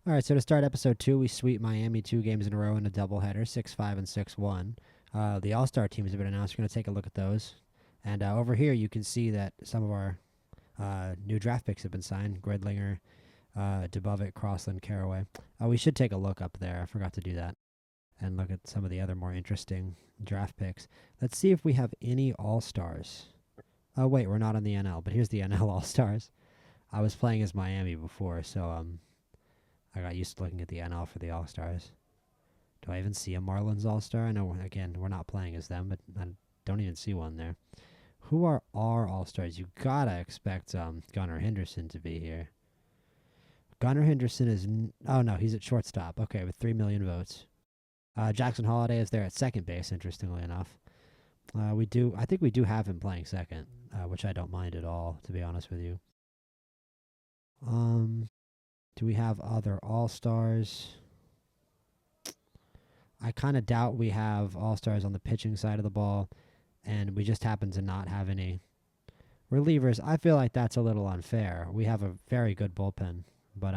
All right, so to start episode 2, we sweep Miami 2 games in a row in a doubleheader, 6-5 and 6-1. The All-Star teams have been announced. We're going to take a look at those. And over here, you can see that some of our new draft picks have been signed. Gridlinger, Dubovik, Crossland, Caraway. We should take a look up there. I forgot to do that. And look at some of the other more interesting draft picks. Let's see if we have any All-Stars. Oh, wait, we're not on the NL, but here's the NL All-Stars. I was playing as Miami before, so I got used to looking at the NL for the All-Stars. Do I even see a Marlins All-Star? I know, again, we're not playing as them, but I don't even see one there. Who are our All-Stars? You gotta expect Gunnar Henderson to be here. Gunnar Henderson is... oh, no, he's at shortstop. Okay, with 3 million votes. Jackson Holliday is there at second base, interestingly enough. I think we do have him playing second, which I don't mind at all, to be honest with you. Do we have other All-Stars? I kind of doubt we have All-Stars on the pitching side of the ball, and we just happen to not have any relievers. I feel like that's a little unfair. We have a very good bullpen, but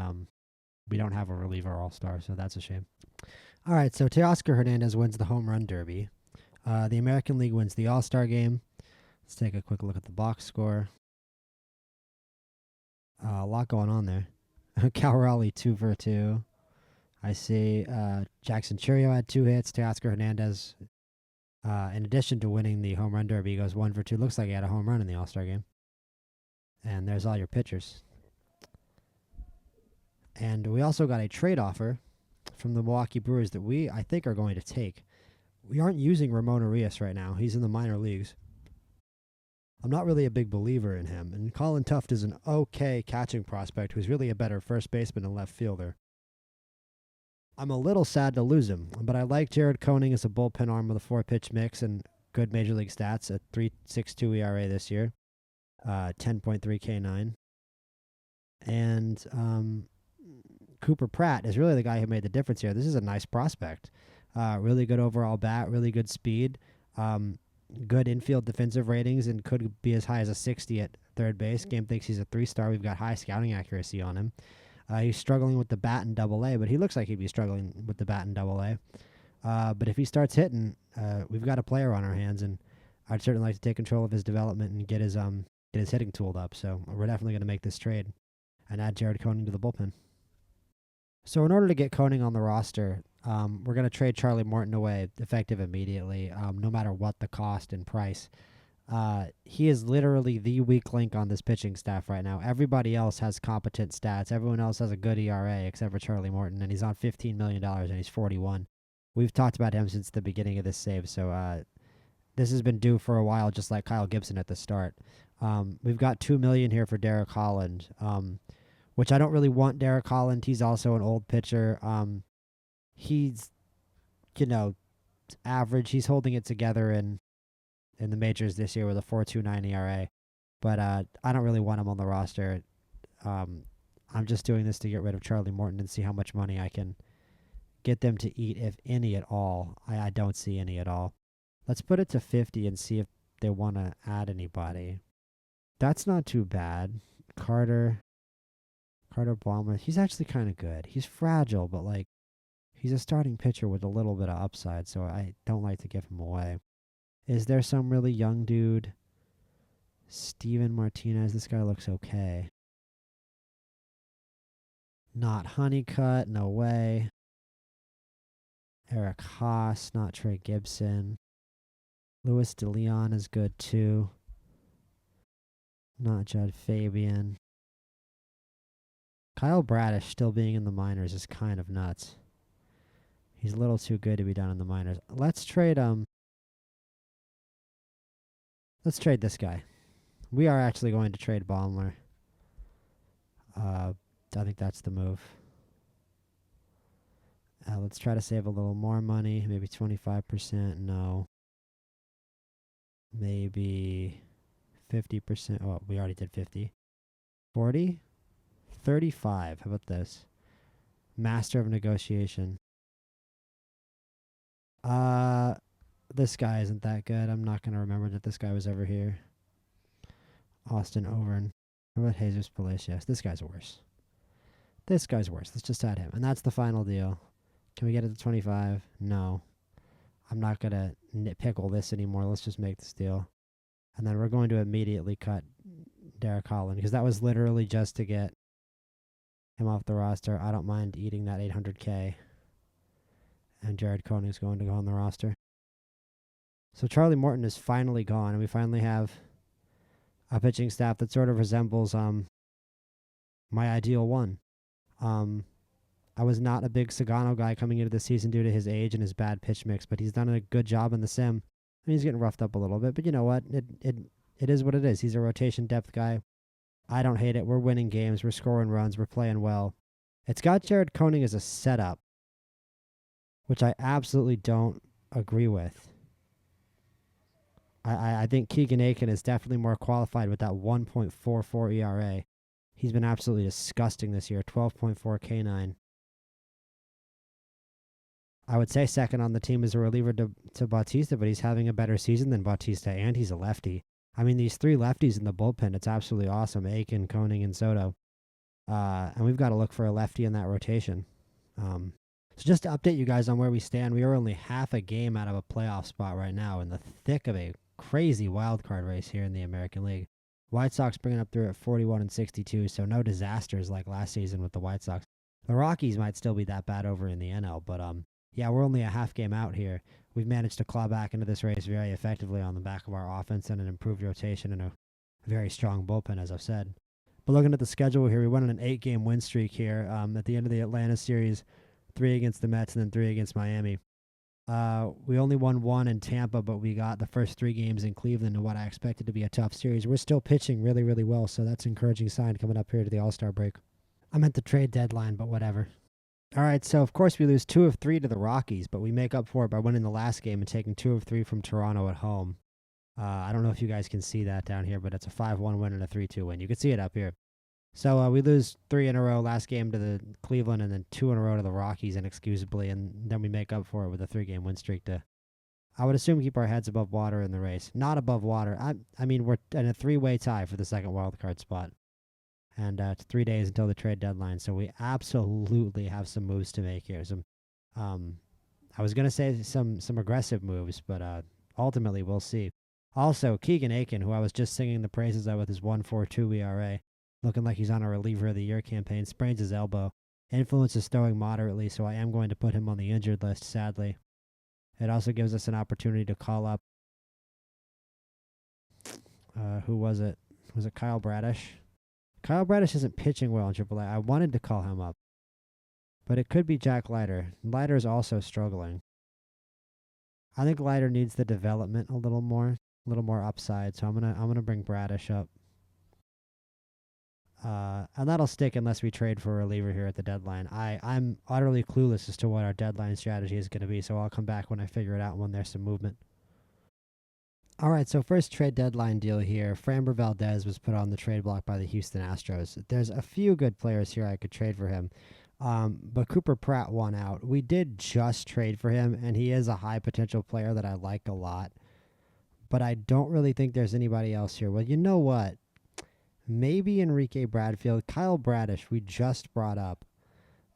we don't have a reliever All-Star, so that's a shame. All right, so Teoscar Hernandez wins the Home Run Derby. The American League wins the All-Star game. Let's take a quick look at the box score. A lot going on there. Cal Raleigh 2 for 2. I see Jackson Churio had 2 hits. Teoscar Hernandez, in addition to winning the Home Run Derby, goes 1 for 2. Looks like he had a home run in the All-Star game. And there's all your pitchers. And we also got a trade offer from the Milwaukee Brewers that I think, are going to take. We aren't using Ramon Arias right now. He's in the minor leagues. I'm not really a big believer in him. And Colin Tuft is an okay catching prospect who's really a better first baseman and left fielder. I'm a little sad to lose him, but I like Jared Koenig as a bullpen arm with a 4-pitch mix and good major league stats at 3.62 ERA this year, 10.3 K9. And Cooper Pratt is really the guy who made the difference here. This is a nice prospect. Really good overall bat, really good speed, good infield defensive ratings, and could be as high as a 60 at third base. Game thinks he's a 3-star. We've got high scouting accuracy on him. He's struggling with the bat in Double-A, but he looks like he'd be struggling with the bat in Double-A. But if he starts hitting, we've got a player on our hands, and I'd certainly like to take control of his development and get his hitting tooled up. So we're definitely going to make this trade and add Jared Koenig to the bullpen. So in order to get Koenig on the roster, we're going to trade Charlie Morton away effective immediately, no matter what the cost and price. He is literally the weak link on this pitching staff right now. Everybody else has competent stats. Everyone else has a good ERA except for Charlie Morton, and he's on $15 million, and he's 41. We've talked about him since the beginning of this save, so this has been due for a while, just like Kyle Gibson at the start. We've got $2 million here for Derek Holland, which I don't really want Derek Holland. He's also an old pitcher. He's, average. He's holding it together in the majors this year with a 4.29 ERA. But I don't really want him on the roster. I'm just doing this to get rid of Charlie Morton and see how much money I can get them to eat, if any at all. I don't see any at all. Let's put it to 50 and see if they want to add anybody. That's not too bad. Carter Balmer, he's actually kind of good. He's fragile, but he's a starting pitcher with a little bit of upside, so I don't like to give him away. Is there some really young dude? Steven Martinez, this guy looks okay. Not Honeycutt, no way. Eric Haas, not Trey Gibson. Louis DeLeon is good too. Not Judd Fabian. Kyle Bradish still being in the minors is kind of nuts. He's a little too good to be down in the minors. Let's trade this guy. We are actually going to trade Baumler. I think that's the move. Let's try to save a little more money. Maybe 25%. No. Maybe 50%. Oh, we already did 50. 40? 35. How about this? Master of negotiation. This guy isn't that good. I'm not going to remember that this guy was ever here. Austin Overn. How about Jesus Palacios? This guy's worse. This guy's worse. Let's just add him. And that's the final deal. Can we get it to 25? No. I'm not going to nitpickle this anymore. Let's just make this deal. And then we're going to immediately cut Derek Holland because that was literally just to get him off the roster. I don't mind eating that $800K. And Jared Koning's going to go on the roster. So Charlie Morton is finally gone, and we finally have a pitching staff that sort of resembles my ideal one. I was not a big Sagano guy coming into the season due to his age and his bad pitch mix, but he's done a good job in the sim. I mean, he's getting roughed up a little bit, but you know what? It is what it is. He's a rotation depth guy. I don't hate it. We're winning games. We're scoring runs. We're playing well. It's got Jared Koning as a setup, which I absolutely don't agree with. I think Keegan Aiken is definitely more qualified with that 1.44 ERA. He's been absolutely disgusting this year, 12.4 K9. I would say second on the team is a reliever to Bautista, but he's having a better season than Bautista, and he's a lefty. I mean, these three lefties in the bullpen, it's absolutely awesome. Aiken, Koning, and Soto. And we've got to look for a lefty in that rotation. So just to update you guys on where we stand, we are only half a game out of a playoff spot right now in the thick of a crazy wild card race here in the American League. White Sox bringing up through at 41 and 62, so no disasters like last season with the White Sox. The Rockies might still be that bad over in the NL, but yeah, we're only a half game out here. We've managed to claw back into this race very effectively on the back of our offense and an improved rotation and a very strong bullpen, as I've said. But looking at the schedule here, we went on an 8-game win streak here at the end of the Atlanta series, 3 against the Mets and then 3 against Miami. We only won 1 in Tampa, but we got the first 3 games in Cleveland in what I expected to be a tough series. We're still pitching really, really well, so that's an encouraging sign coming up here to the All-Star break. I meant the trade deadline, but whatever. All right, so of course we lose 2 of 3 to the Rockies, but we make up for it by winning the last game and taking 2 of 3 from Toronto at home. I don't know if you guys can see that down here, but it's a 5-1 win and a 3-2 win. You can see it up here. So we lose 3 in a row last game to the Cleveland and then 2 in a row to the Rockies inexcusably, and then we make up for it with a 3-game win streak to, I would assume, keep our heads above water in the race. Not above water. I mean, we're in a 3-way tie for the second wild card spot. And it's 3 days until the trade deadline, so we absolutely have some moves to make here. I was going to say some aggressive moves, but ultimately we'll see. Also, Keegan Aiken, who I was just singing the praises of with his 1.42 ERA, looking like he's on a reliever of the year campaign, sprains his elbow. Influence is throwing moderately, so I am going to put him on the injured list, sadly. It also gives us an opportunity to call up, who was it? Was it Kyle Bradish? Kyle Bradish isn't pitching well in AAA. I wanted to call him up, but it could be Jack Leiter. Leiter is also struggling. I think Leiter needs the development a little more upside, so I'm gonna bring Bradish up. And that'll stick unless we trade for a reliever here at the deadline. I'm utterly clueless as to what our deadline strategy is going to be, so I'll come back when I figure it out when there's some movement. All right, so first trade deadline deal here. Framber Valdez was put on the trade block by the Houston Astros. There's a few good players here I could trade for him, but Cooper Pratt won out. We did just trade for him, and he is a high potential player that I like a lot, but I don't really think there's anybody else here. Well, you know what? Maybe Enrique Bradfield. Kyle Bradish, we just brought up.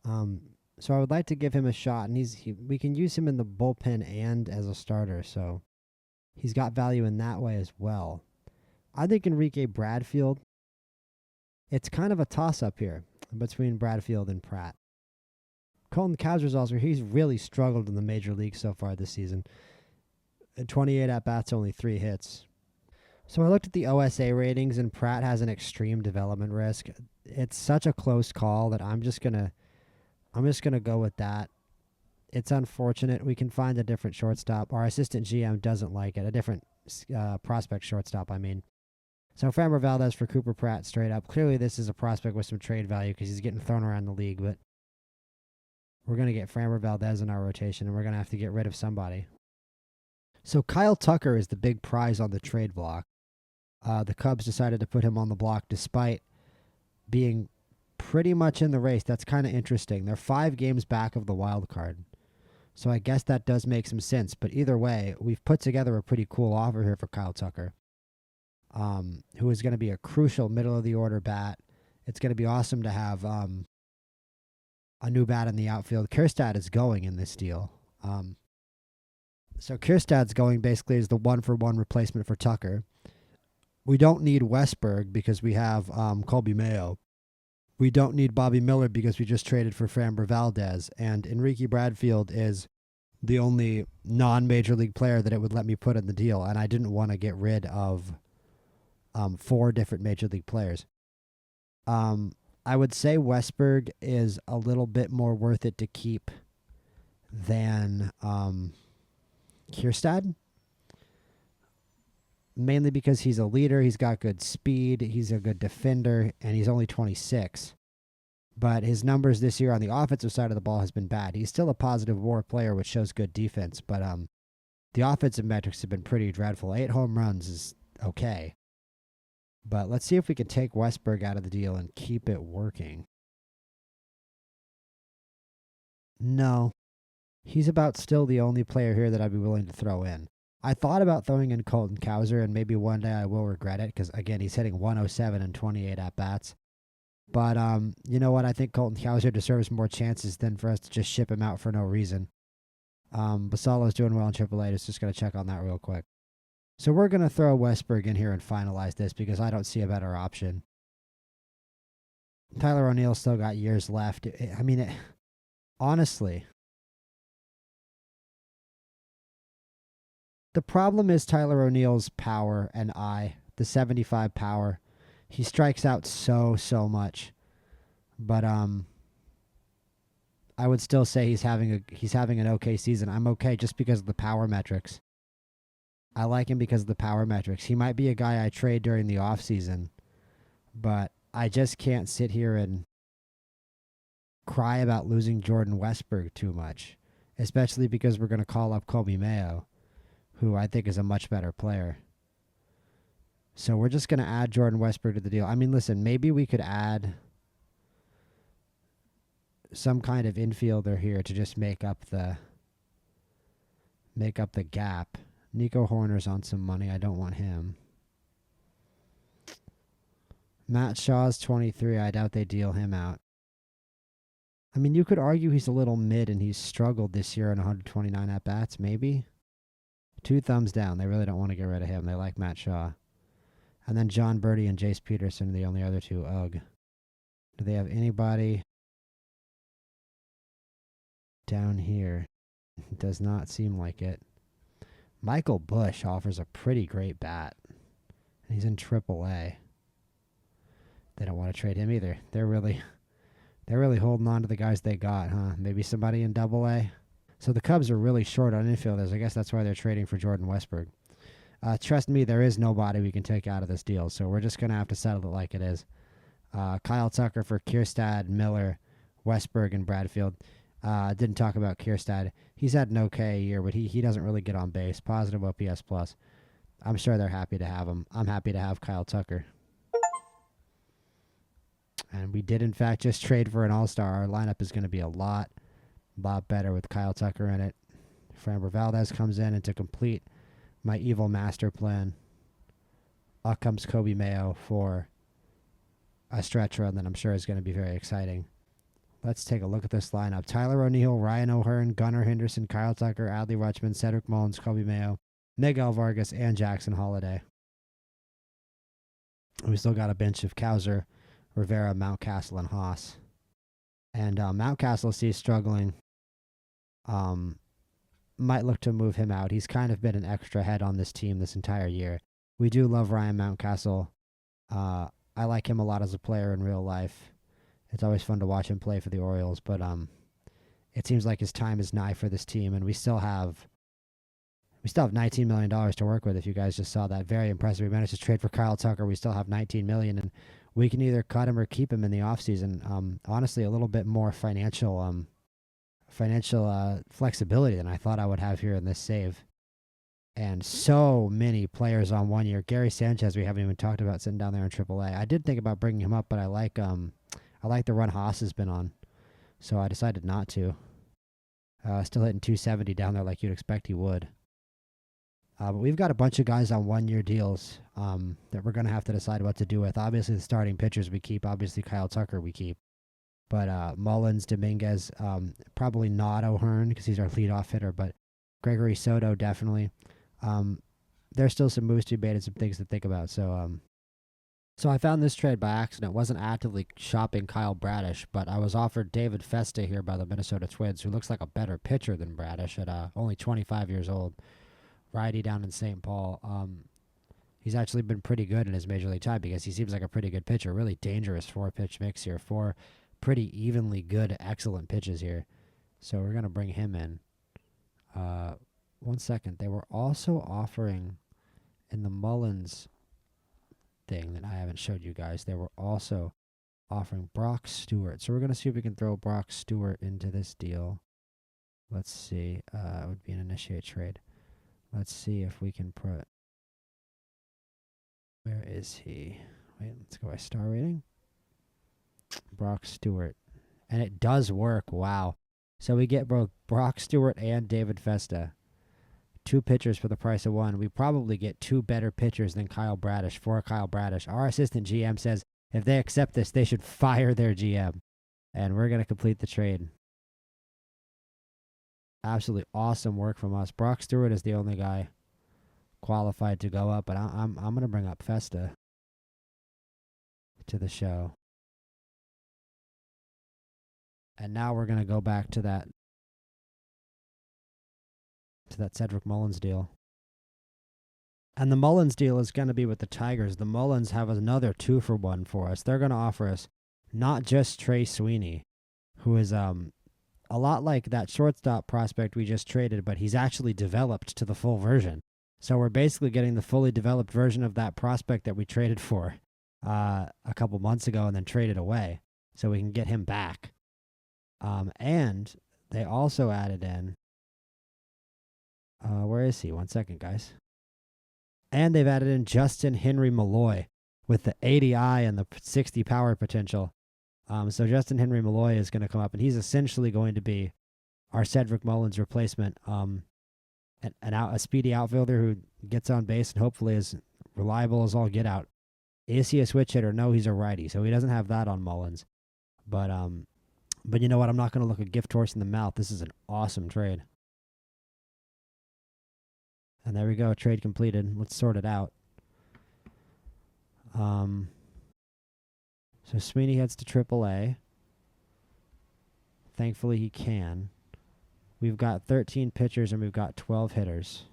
So I would like to give him a shot, and we can use him in the bullpen and as a starter, so he's got value in that way as well. I think Enrique Bradfield, it's kind of a toss-up here between Bradfield and Pratt. Colton Cowser's also, he's really struggled in the major league so far this season. 28 at-bats, only 3 hits. So I looked at the OSA ratings, and Pratt has an extreme development risk. It's such a close call that I'm just gonna go with that. It's unfortunate. We can find a different shortstop. Our assistant GM doesn't like it. A different prospect shortstop, I mean. So Framber Valdez for Cooper Pratt straight up. Clearly this is a prospect with some trade value because he's getting thrown around the league, but we're going to get Framber Valdez in our rotation, and we're going to have to get rid of somebody. So Kyle Tucker is the big prize on the trade block. The Cubs decided to put him on the block despite being pretty much in the race. That's kind of interesting. They're 5 games back of the wild card. So I guess that does make some sense. But either way, we've put together a pretty cool offer here for Kyle Tucker, who is going to be a crucial middle-of-the-order bat. It's going to be awesome to have a new bat in the outfield. Kierstad is going in this deal. So Kierstad's going basically as the 1-for-1 replacement for Tucker. We don't need Westberg because we have Colby Mayo. We don't need Bobby Miller because we just traded for Framber Valdez. And Enrique Bradfield is the only non-major league player that it would let me put in the deal. And I didn't want to get rid of 4 different major league players. I would say Westberg is a little bit more worth it to keep than Kierstad. Mainly because he's a leader, he's got good speed, he's a good defender, and he's only 26. But his numbers this year on the offensive side of the ball has been bad. He's still a positive WAR player, which shows good defense, but the offensive metrics have been pretty dreadful. 8 home runs is okay. But let's see if we can take Westberg out of the deal and keep it working. No. He's about still the only player here that I'd be willing to throw in. I thought about throwing in Colton Cowser, and maybe one day I will regret it because, again, he's hitting 107 and 28 at-bats. But you know what? I think Colton Cowser deserves more chances than for us to just ship him out for no reason. Basalo's doing well in AAA. Just going to check on that real quick. So we're going to throw Westberg in here and finalize this because I don't see a better option. Tyler O'Neill's still got years left. Honestly, the problem is Tyler O'Neill's power and the 75 power. He strikes out so much. But I would still say he's having an okay season. I'm okay just because of the power metrics. I like him because of the power metrics. He might be a guy I trade during the offseason, but I just can't sit here and cry about losing Jordan Westberg too much, especially because we're going to call up Colby Mayo, who I think is a much better player. So we're just going to add Jordan Westberg to the deal. I mean, listen, maybe we could add some kind of infielder here to just make up the gap. Nico Horner's on some money. I don't want him. Matt Shaw's 23. I doubt they deal him out. I mean, you could argue he's a little mid and he's struggled this year in 129 at-bats, maybe. 2 thumbs down. They really don't want to get rid of him. They like Matt Shaw. And then John Birdie and Jace Peterson are the only other 2. Ugh. Do they have anybody down here? Does not seem like it. Michael Bush offers a pretty great bat. He's in AAA. They don't want to trade him either. They're really holding on to the guys they got, huh? Maybe somebody in AA. So the Cubs are really short on infielders. I guess that's why they're trading for Jordan Westberg. Trust me, there is nobody we can take out of this deal, so we're just going to have to settle it like it is. Kyle Tucker for Kierstad, Miller, Westberg, and Bradfield. Didn't talk about Kierstad. He's had an okay year, but he doesn't really get on base. Positive OPS plus. I'm sure they're happy to have him. I'm happy to have Kyle Tucker. And we did, in fact, just trade for an all-star. Our lineup is going to be a lot better with Kyle Tucker in it. Framber Valdez comes in, and to complete my evil master plan, up comes Colby Mayo for a stretch run that I'm sure is going to be very exciting. Let's take a look at this lineup. Tyler O'Neill, Ryan O'Hearn, Gunnar Henderson, Kyle Tucker, Adley Rutschman, Cedric Mullins, Colby Mayo, Miguel Vargas, and Jackson Holiday. We still got a bench of Cowser, Rivera, Mountcastle, and Haas. And Mountcastle sees struggling. Might look to move him out. He's kind of been an extra head on this team this entire year. We do love Ryan Mountcastle. I like him a lot as a player in real life. It's always fun to watch him play for the Orioles, but it seems like his time is nigh for this team, and we still have $19 million to work with. If you guys just saw that, very impressive. We managed to trade for Kyle Tucker. We still have $19 million, and we can either cut him or keep him in the offseason. Honestly, a little bit more financial flexibility than I thought I would have here in this save. And so many players on 1 year. Gary Sanchez, we haven't even talked about sitting down there in AAA. I did think about bringing him up, but I like the run Haas has been on, so I decided not to. Still hitting 270 down there like you'd expect he would. But we've got a bunch of guys on 1 year deals that we're going to have to decide what to do with. Obviously, the starting pitchers we keep. Obviously, Kyle Tucker we keep. But Mullins, Dominguez, probably not O'Hearn because he's our leadoff hitter, but Gregory Soto definitely. There's still some moves to be made and some things to think about. So I found this trade by accident. Wasn't actively shopping Kyle Bradish, but I was offered David Festa here by the Minnesota Twins, who looks like a better pitcher than Bradish at only 25 years old. Righty down in St. Paul. He's actually been pretty good in his major league time because he seems like a pretty good pitcher. Really dangerous 4-pitch mix here. 4 pretty evenly good, excellent pitches here. So we're going to bring him in. 1 second. They were also offering in the Mullins thing that I haven't showed you guys, they were also offering Brock Stewart. So we're going to see if we can throw Brock Stewart into this deal. Let's see. It would be an initiate trade. Let's see if we can put... Where is he? Wait, let's go by star rating. Brock Stewart. And it does work. Wow. So we get both Brock Stewart and David Festa. 2 pitchers for the price of 1. We probably get 2 better pitchers than Kyle Bradish for Kyle Bradish. Our assistant GM says if they accept this, they should fire their GM. And we're going to complete the trade. Absolutely awesome work from us. Brock Stewart is the only guy qualified to go up, but I'm going to bring up Festa to the show. And now we're going to go back to that Cedric Mullins deal. And the Mullins deal is going to be with the Tigers. The Mullins have another 2-for-1 for us. They're going to offer us not just Trey Sweeney, who is a lot like that shortstop prospect we just traded, but he's actually developed to the full version. So we're basically getting the fully developed version of that prospect that we traded for a couple months ago and then traded away. So we can get him back. And they also added in... where is he? 1 second, guys. And they've added in Justin Henry Malloy with the 80 I and the 60 power potential. So Justin Henry Malloy is going to come up, and he's essentially going to be our Cedric Mullins replacement. A speedy outfielder who gets on base and hopefully is reliable as all get out. Is he a switch hitter? No, he's a righty, so he doesn't have that on Mullins. But you know what? I'm not going to look a gift horse in the mouth. This is an awesome trade. And there we go, trade completed. Let's sort it out. So Sweeney heads to AAA. Thankfully he can. We've got 13 pitchers and we've got 12 hitters.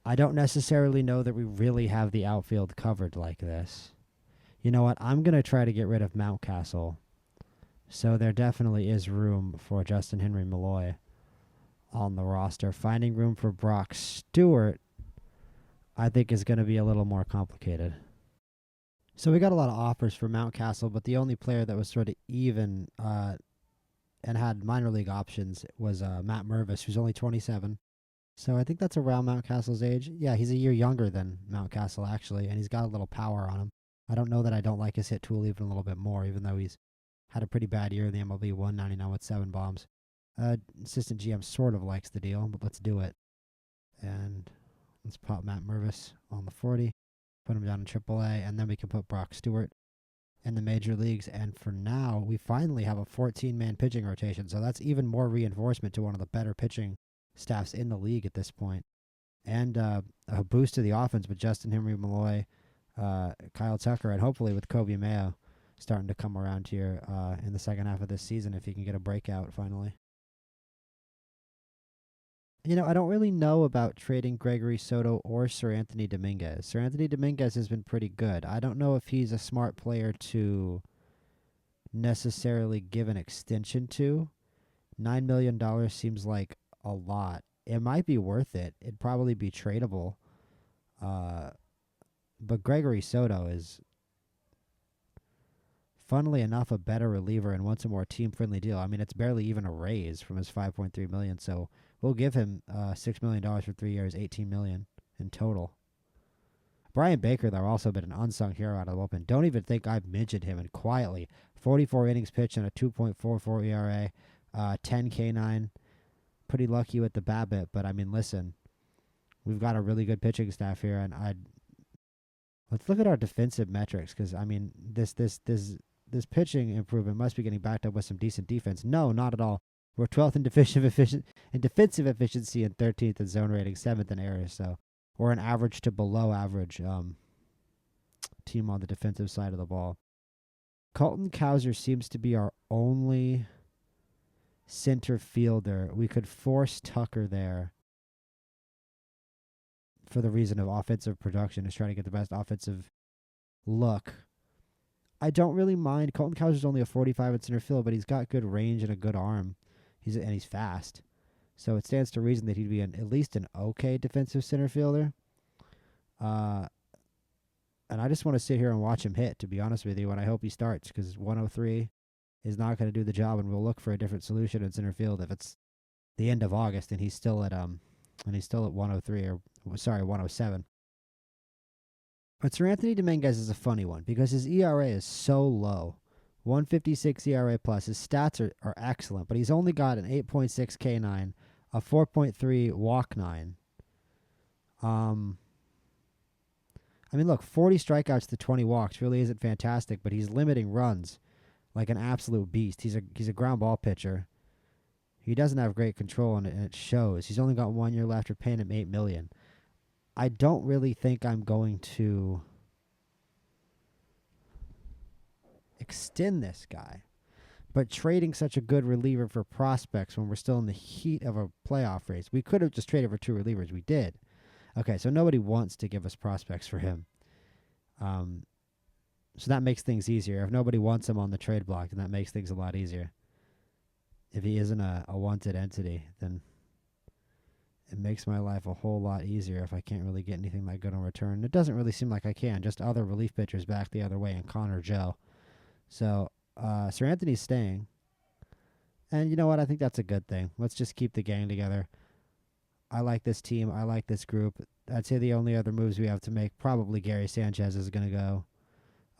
I don't necessarily know that we really have the outfield covered like this. You know what? I'm going to try to get rid of Mountcastle. So there definitely is room for Justin Henry Malloy on the roster. Finding room for Brock Stewart, I think, is going to be a little more complicated. So we got a lot of offers for Mountcastle, but the only player that was sort of even and had minor league options was Matt Mervis, who's only 27. So I think that's around Mountcastle's age. Yeah, he's a year younger than Mountcastle, actually, and he's got a little power on him. I don't know that I don't like his hit tool even a little bit more, even though he's had a pretty bad year in the MLB, 199 with 7 bombs. Assistant GM sort of likes the deal, but let's do it. And let's pop Matt Mervis on the 40, put him down in AAA, and then we can put Brock Stewart in the major leagues. And for now, we finally have a 14-man pitching rotation, so that's even more reinforcement to one of the better pitching staffs in the league at this point. And a boost to the offense with Justin Henry Malloy, Kyle Tucker, and hopefully with Kobe Mayo starting to come around here in the second half of this season if he can get a breakout finally. You know, I don't really know about trading Gregory Soto or Sir Anthony Dominguez. Sir Anthony Dominguez has been pretty good. I don't know if he's a smart player to necessarily give an extension to. $9 million seems like a lot. It might be worth it. It'd probably be tradable. But Gregory Soto is, funnily enough, a better reliever and wants a more team-friendly deal. I mean, it's barely even a raise from his $5.3 million, so we'll give him $6 million for 3 years, $18 million in total. Brian Baker, though, also been an unsung hero out of the bullpen. Don't even think I've mentioned him. And quietly, 44 innings pitched and a 2.44 ERA, 10 K9. Pretty lucky with the BABIP, but I mean, listen, we've got a really good pitching staff here, and let's look at our defensive metrics because I mean, this this pitching improvement must be getting backed up with some decent defense. No, not at all. We're 12th in defensive efficiency and 13th in zone rating, 7th in errors. So we're an average to below average team on the defensive side of the ball. Colton Cowser seems to be our only center fielder. We could force Tucker there for the reason of offensive production, is trying to get the best offensive look. I don't really mind. Colton Cowser's only a 45 in center field, but he's got good range and a good arm. He's fast. So it stands to reason that he'd be at least an okay defensive center fielder. And I just want to sit here and watch him hit, to be honest with you, and I hope he starts, because 103 is not going to do the job, and we'll look for a different solution in center field if it's the end of August and he's still at 103 or 107. But Sir Anthony Dominguez is a funny one because his ERA is so low. 156 ERA plus. His stats are excellent, but he's only got an 8.6 K9, a 4.3 walk 9. I mean, look, 40 strikeouts to 20 walks really isn't fantastic, but he's limiting runs like an absolute beast. He's a ground ball pitcher. He doesn't have great control, and it shows. He's only got 1 year left. We're paying him $8 million. I don't really think I'm going to extend this guy, but trading such a good reliever for prospects when we're still in the heat of a playoff race. We could have just traded for 2 relievers. We did. Okay, so nobody wants to give us prospects for him. So that makes things easier. If nobody wants him on the trade block, then that makes things a lot easier. If he isn't a wanted entity, then it makes my life a whole lot easier if I can't really get anything that good in return. It doesn't really seem like I can. Just other relief pitchers back the other way, and Connor Joe. So Sir Anthony's staying. And you know what? I think that's a good thing. Let's just keep the gang together. I like this team. I like this group. I'd say the only other moves we have to make, probably Gary Sanchez is going to go.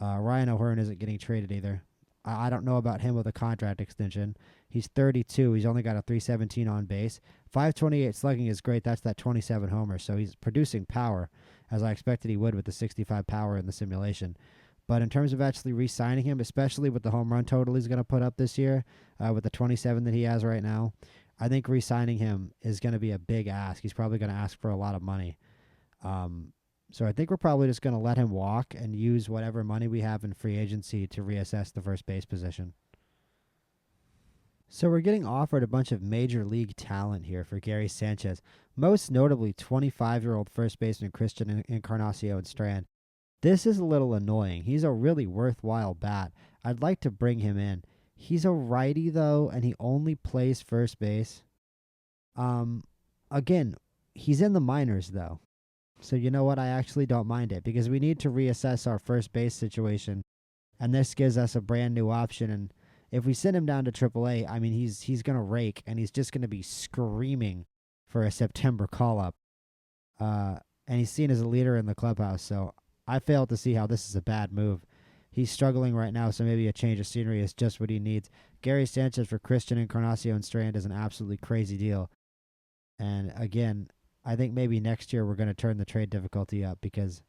Ryan O'Hearn isn't getting traded either. I don't know about him with a contract extension. He's 32. He's only got a 317 on base. 528 slugging is great. That's that 27 homers. So he's producing power, as I expected he would with the 65 power in the simulation. But in terms of actually re-signing him, especially with the home run total he's going to put up this year, with the 27 that he has right now, I think re-signing him is going to be a big ask. He's probably going to ask for a lot of money. So I think we're probably just going to let him walk and use whatever money we have in free agency to reassess the first base position. So we're getting offered a bunch of major league talent here for Gary Sanchez, most notably 25-year-old first baseman Christian Encarnacion Strand. This is a little annoying. He's a really worthwhile bat. I'd like to bring him in. He's a righty, though, and he only plays first base. Again, he's in the minors, though. So you know what? I actually don't mind it because we need to reassess our first base situation, and this gives us a brand new option. And if we send him down to AAA, I mean, he's going to rake, and he's just going to be screaming for a September call-up. And he's seen as a leader in the clubhouse, so I fail to see how this is a bad move. He's struggling right now, so maybe a change of scenery is just what he needs. Gary Sanchez for Christian Encarnacion Strand is an absolutely crazy deal. And again, I think maybe next year we're going to turn the trade difficulty up because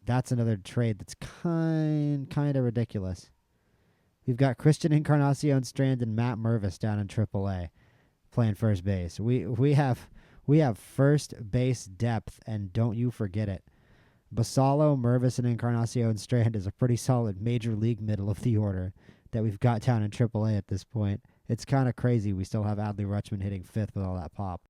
that's another trade that's kind of ridiculous. We've got Christian Encarnacion Strand and Matt Mervis down in AAA playing first base. We have first base depth, and don't you forget it. Basallo, Mervis, and Encarnacion Strand is a pretty solid major league middle of the order that we've got down in AAA at this point. It's kind of crazy we still have Adley Rutschman hitting fifth with all that pop.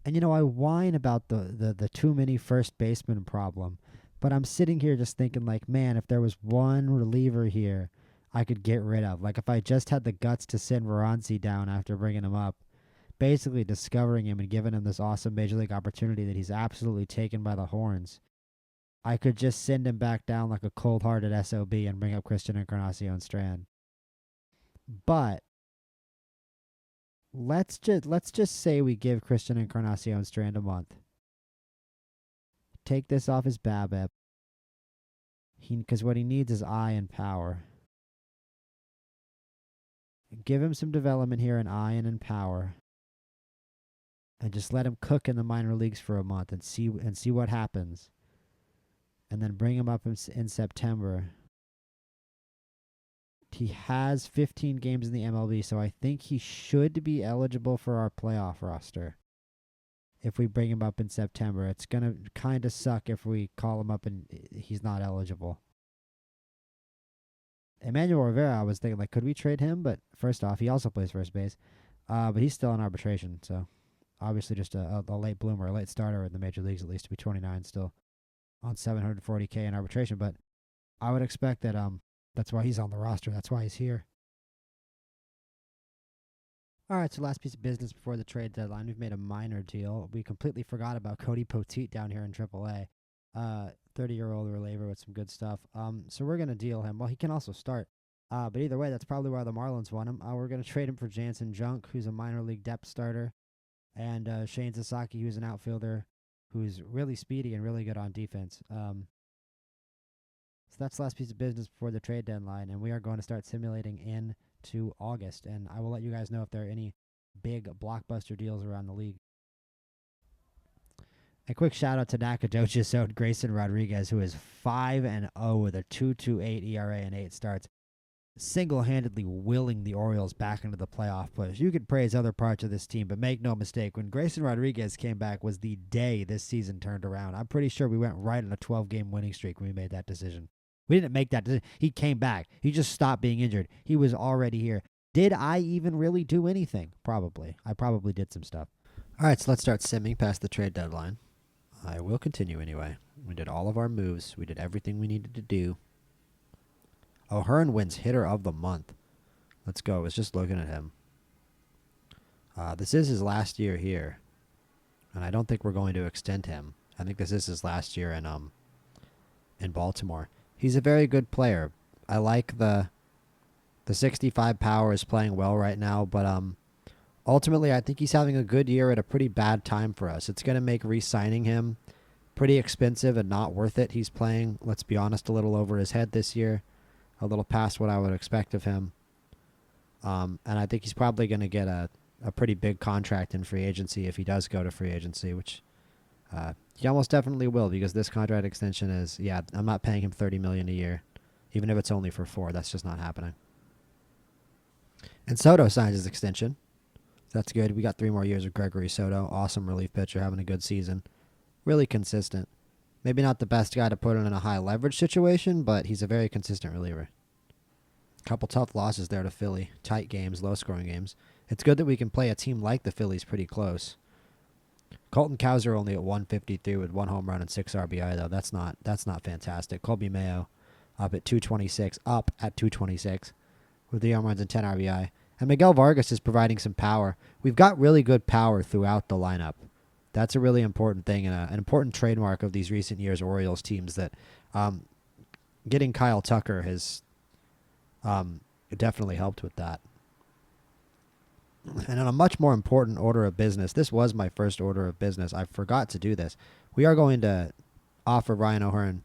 And, you know, I whine about the too many first baseman problem, but I'm sitting here just thinking, like, man, if there was one reliever here I could get rid of, like if I just had the guts to send Varanasi down after bringing him up, basically discovering him and giving him this awesome major league opportunity that he's absolutely taken by the horns, I could just send him back down like a cold-hearted SOB and bring up Christian Encarnacion Strand. But let's just say we give Christian Encarnacion Strand a month. Take this off his BABIP. Because what he needs is eye and power. Give him some development here in eye and in power. And just let him cook in the minor leagues for a month and see what happens. and then bring him up in September. He has 15 games in the MLB, so I think he should be eligible for our playoff roster. If we bring him up in September, it's going to kind of suck if we call him up and he's not eligible. Emmanuel Rivera, I was thinking, like, could we trade him? But first off, he also plays first base. But he's still in arbitration, so obviously just a late bloomer, a late starter in the major leagues, at least to be 29 still on $740K in arbitration. But I would expect that that's why he's on the roster. That's why he's here. All right, so last piece of business before the trade deadline. We've made a minor deal. We completely forgot about Cody Poteet down here in AAA. 30-year-old reliever with some good stuff. So we're going to deal him. Well, he can also start. But either way, that's probably why the Marlins want him. We're going to trade him for Jansen Junk, who's a minor league depth starter, and Shane Sasaki, who's an outfielder who's really speedy and really good on defense. So that's the last piece of business before the trade deadline, and we are going to start simulating into August, and I will let you guys know if there are any big blockbuster deals around the league. A quick shout out to Nacogdoches owed Grayson Rodriguez, who is 5-0 with a 2.28 ERA and 8 starts, single-handedly willing the Orioles back into the playoff push. You could praise other parts of this team, but make no mistake, when Grayson Rodriguez came back was the day this season turned around. I'm pretty sure we went right on a 12-game winning streak when we made that decision. We didn't make that decision. He came back. He just stopped being injured. He was already here. Did I even really do anything? Probably. I probably did some stuff. All right, so let's start simming past the trade deadline. I will continue anyway. We did all of our moves. We did everything we needed to do. O'Hearn wins hitter of the month. Let's go. I was just looking at him. This is his last year here, and I don't think we're going to extend him. I think this is his last year in Baltimore. He's a very good player. I like the 65 power is playing well right now, but ultimately I think he's having a good year at a pretty bad time for us. It's going to make re-signing him pretty expensive and not worth it. He's playing, let's be honest, a little over his head this year, a little past what I would expect of him. And I think he's probably going to get a pretty big contract in free agency if he does go to free agency, which he almost definitely will, because this contract extension is, I'm not paying him $30 million a year, even if it's only for 4. That's just not happening. And Soto signs his extension. That's good. We got 3 more years of Gregory Soto. Awesome relief pitcher, having a good season. Really consistent. Maybe not the best guy to put in a high leverage situation, but he's a very consistent reliever. Couple tough losses there to Philly. Tight games, low scoring games. It's good that we can play a team like the Phillies pretty close. Colton Cowser only at 153 with 1 home run and 6 RBI though. That's not fantastic. Colby Mayo up at 226 with 3 home runs and 10 RBI. And Miguel Vargas is providing some power. We've got really good power throughout the lineup. That's a really important thing and an important trademark of these recent years Orioles teams, that getting Kyle Tucker has definitely helped with that. And on a much more important order of business, this was my first order of business. I forgot to do this. We are going to offer Ryan O'Hearn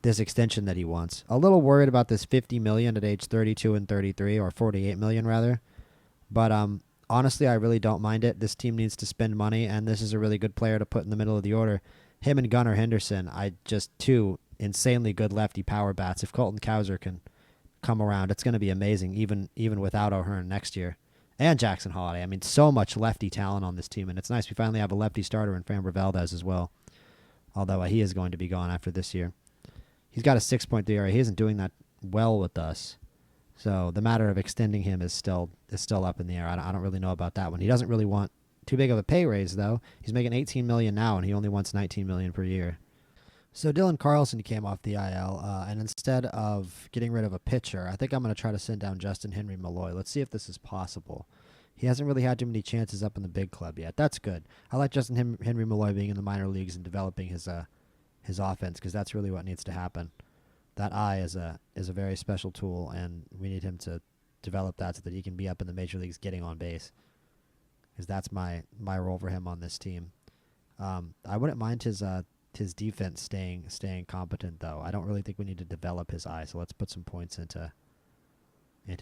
this extension that he wants. A little worried about this $50 million at age 32 and 33, or $48 million rather. But honestly, I really don't mind it. This team needs to spend money, and this is a really good player to put in the middle of the order. Him and Gunnar Henderson, two insanely good lefty power bats. If Colton Cowser can come around, it's going to be amazing, even without O'Hearn next year. And Jackson Holiday. I mean, so much lefty talent on this team, and it's nice we finally have a lefty starter in Framber Valdez as well, although he is going to be gone after this year. He's got a 6.3 ERA. He isn't doing that well with us, so the matter of extending him is still up in the air. I don't really know about that one. He doesn't really want too big of a pay raise, though. He's making $18 million now, and he only wants $19 million per year. So Dylan Carlson came off the IL, and instead of getting rid of a pitcher, I think I'm going to try to send down Justin Henry Malloy. Let's see if this is possible. He hasn't really had too many chances up in the big club yet. That's good. I like Justin Henry Malloy being in the minor leagues and developing his offense, because that's really what needs to happen. That eye is a very special tool, and we need him to develop that so that he can be up in the major leagues getting on base, because that's my role for him on this team. I wouldn't mind his defense staying competent, though. I don't really think we need to develop his eye, so let's put some points into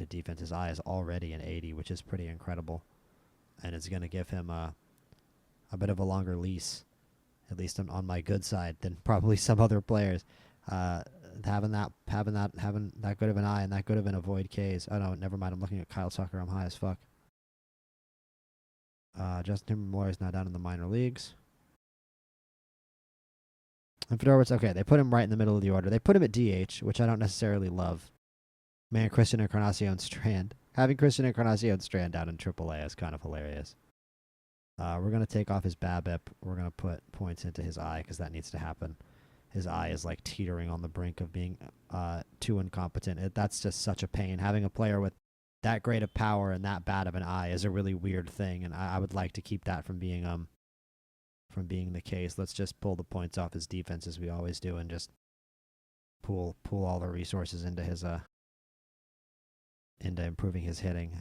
defense. His eye is already an 80, which is pretty incredible, and it's going to give him a bit of a longer lease, at least on my good side, than probably some other players. Uh, having that good of an eye and that good of an avoid Ks. Oh no, never mind. I'm looking at Kyle Tucker. I'm high as fuck. Justin Timbermore is now down in the minor leagues. And Fedorowicz, okay, they put him right in the middle of the order. They put him at DH, which I don't necessarily love. Man, Christian Encarnacion Strand. Having Christian Encarnacion Strand down in AAA is kind of hilarious. We're going to take off his BABIP. We're going to put points into his eye because that needs to happen. His eye is like teetering on the brink of being too incompetent. That's just such a pain. Having a player with that great of power and that bad of an eye is a really weird thing, and I would like to keep that from being the case. Let's just pull the points off his defense as we always do, and just pull all the resources into his into improving his hitting.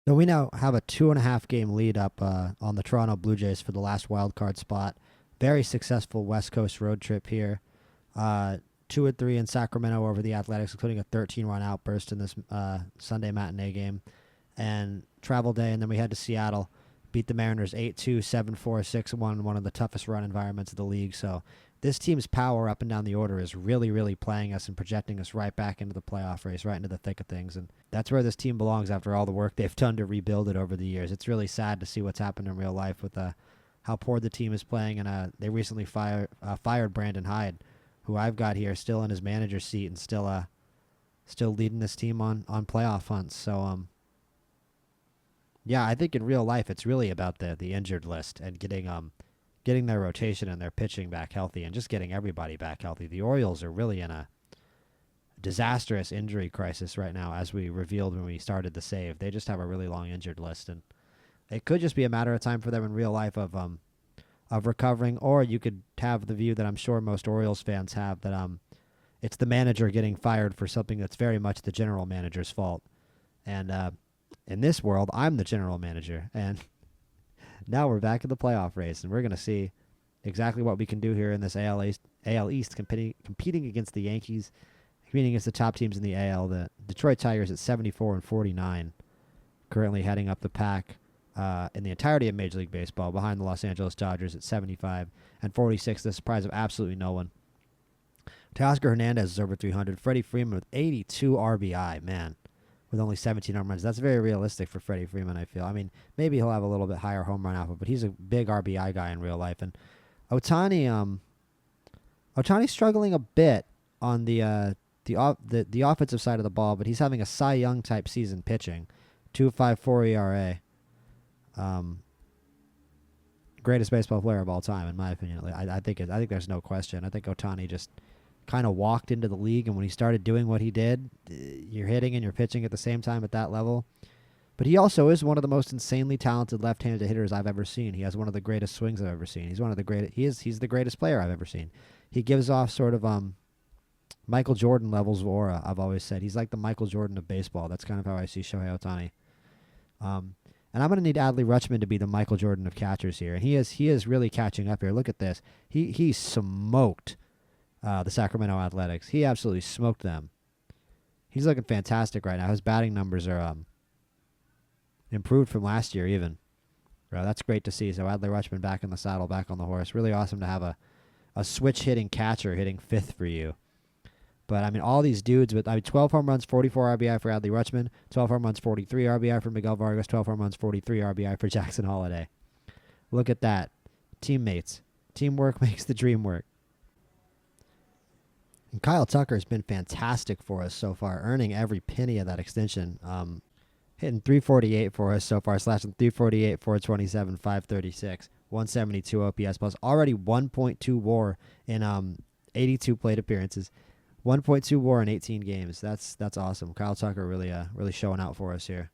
So we now have a 2.5 game lead up on the Toronto Blue Jays for the last wild card spot. Very successful West Coast road trip here. 2-3 in Sacramento over the Athletics, including a 13-run outburst in this Sunday matinee game. And travel day, and then we head to Seattle, beat the Mariners 8-2, 7-4, 6-1, one of the toughest run environments of the league. So this team's power up and down the order is really, really playing us and projecting us right back into the playoff race, right into the thick of things. And that's where this team belongs after all the work they've done to rebuild it over the years. It's really sad to see what's happened in real life with how poor the team is playing. And they recently fired Brandon Hyde, who I've got here still in his manager's seat and still leading this team on playoff hunts. So yeah, I think in real life it's really about the injured list and getting their rotation and their pitching back healthy and just getting everybody back healthy. The Orioles are really in a disastrous injury crisis right now, as we revealed when we started the save. They just have a really long injured list, and it could just be a matter of time for them in real life of recovering, or you could have the view that I'm sure most Orioles fans have, that it's the manager getting fired for something that's very much the general manager's fault. And in this world, I'm the general manager, and now we're back in the playoff race, and we're going to see exactly what we can do here in this AL East, competing against the Yankees, competing against the top teams in the AL. The Detroit Tigers at 74-49, currently heading up the pack in the entirety of Major League Baseball, behind the Los Angeles Dodgers at 75-46, the surprise of absolutely no one. Teoscar Hernandez is over 300. Freddie Freeman with 82 RBI, man, with only 17 home runs. That's very realistic for Freddie Freeman, I feel. I mean, maybe he'll have a little bit higher home run output, but he's a big RBI guy in real life. And Ohtani's struggling a bit on the offensive side of the ball, but he's having a Cy Young type season pitching. 2.54 ERA. Greatest baseball player of all time, in my opinion. I think there's no question. I think Ohtani just kind of walked into the league, and when he started doing what he did, you're hitting and you're pitching at the same time at that level. But he also is one of the most insanely talented left-handed hitters I've ever seen. He has one of the greatest swings I've ever seen. He's one of the greatest. He's the greatest player I've ever seen. He gives off sort of Michael Jordan levels of aura. I've always said he's like the Michael Jordan of baseball. That's kind of how I see Shohei Ohtani. And I'm going to need Adley Rutschman to be the Michael Jordan of catchers here, and he is really catching up here. Look at this. He smoked the Sacramento Athletics. He absolutely smoked them. He's looking fantastic right now. His batting numbers are improved from last year even. That's great to see. So Adley Rutschman back in the saddle, back on the horse. Really awesome to have a switch-hitting catcher hitting fifth for you. But, I mean, all these dudes with 12 home runs, 44 RBI for Adley Rutschman, 12 home runs, 43 RBI for Miguel Vargas, 12 home runs, 43 RBI for Jackson Holliday. Look at that. Teammates. Teamwork makes the dream work. And Kyle Tucker has been fantastic for us so far, earning every penny of that extension. Hitting 348 for us so far, slashing 348, 427, 536, 172 OPS plus, already 1.2 WAR in 82 plate appearances. 1.2 WAR in 18 games. That's awesome. Kyle Tucker really showing out for us here,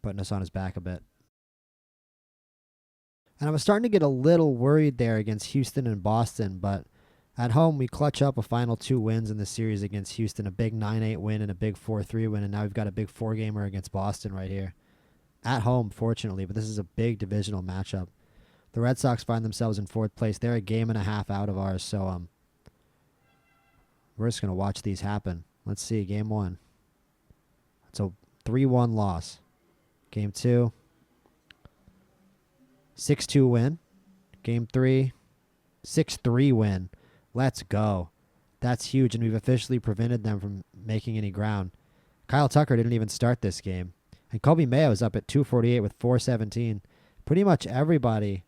putting us on his back a bit. And I was starting to get a little worried there against Houston and Boston, but at home we clutch up a final 2 wins in the series against Houston, a big 9-8 win and a big 4-3 win, and now we've got a big 4-gamer against Boston right here. At home, fortunately, but this is a big divisional matchup. The Red Sox find themselves in 4th place. They're a game and a half out of ours, so we're just going to watch these happen. Let's see, game 1. It's a 3-1 loss. Game 2, 6-2 win. Game 3, 6-3 win Let's go. That's huge, and we've officially prevented them from making any ground. Kyle Tucker didn't even start this game. And Kobe Mayo's up at 248 with 417. Pretty much everybody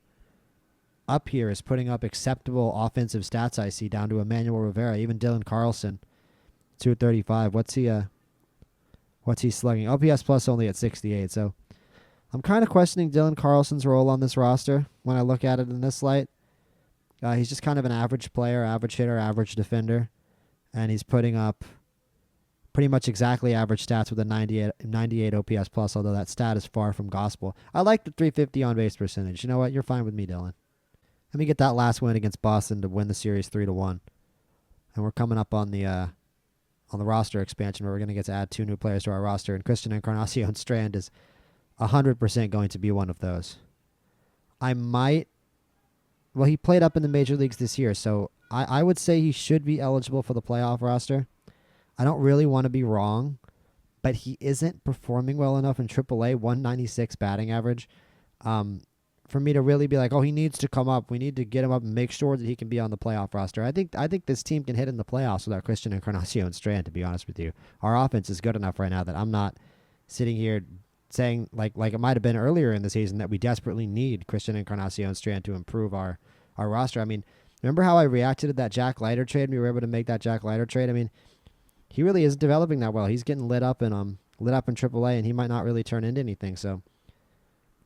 up here is putting up acceptable offensive stats, I see, down to Emmanuel Rivera. Even Dylan Carlson, 235. What's he slugging? OPS plus only at 68. So I'm kind of questioning Dylan Carlson's role on this roster when I look at it in this light. He's just kind of an average player, average hitter, average defender, and he's putting up pretty much exactly average stats with a 98 OPS plus, although that stat is far from gospel. I like the 350 on base percentage. You know what? You're fine with me, Dylan. Let me get that last win against Boston to win the series 3-1. And we're coming up on the roster expansion where we're going to get to add 2 new players to our roster, and Christian Encarnacion Strand is 100% going to be one of those. He played up in the major leagues this year, so I would say he should be eligible for the playoff roster. I don't really want to be wrong, but he isn't performing well enough in AAA, 196 batting average, for me to really be like, oh, he needs to come up. We need to get him up and make sure that he can be on the playoff roster. I think this team can hit in the playoffs without Christian Encarnacion Strand, to be honest with you. Our offense is good enough right now that I'm not sitting here saying, like it might have been earlier in the season, that we desperately need Christian Encarnacion Strand to improve our roster. I mean, remember how I reacted to that Jack Leiter trade? We were able to make that Jack Leiter trade. I mean, he really isn't developing that well. He's getting lit up in AAA, and he might not really turn into anything. So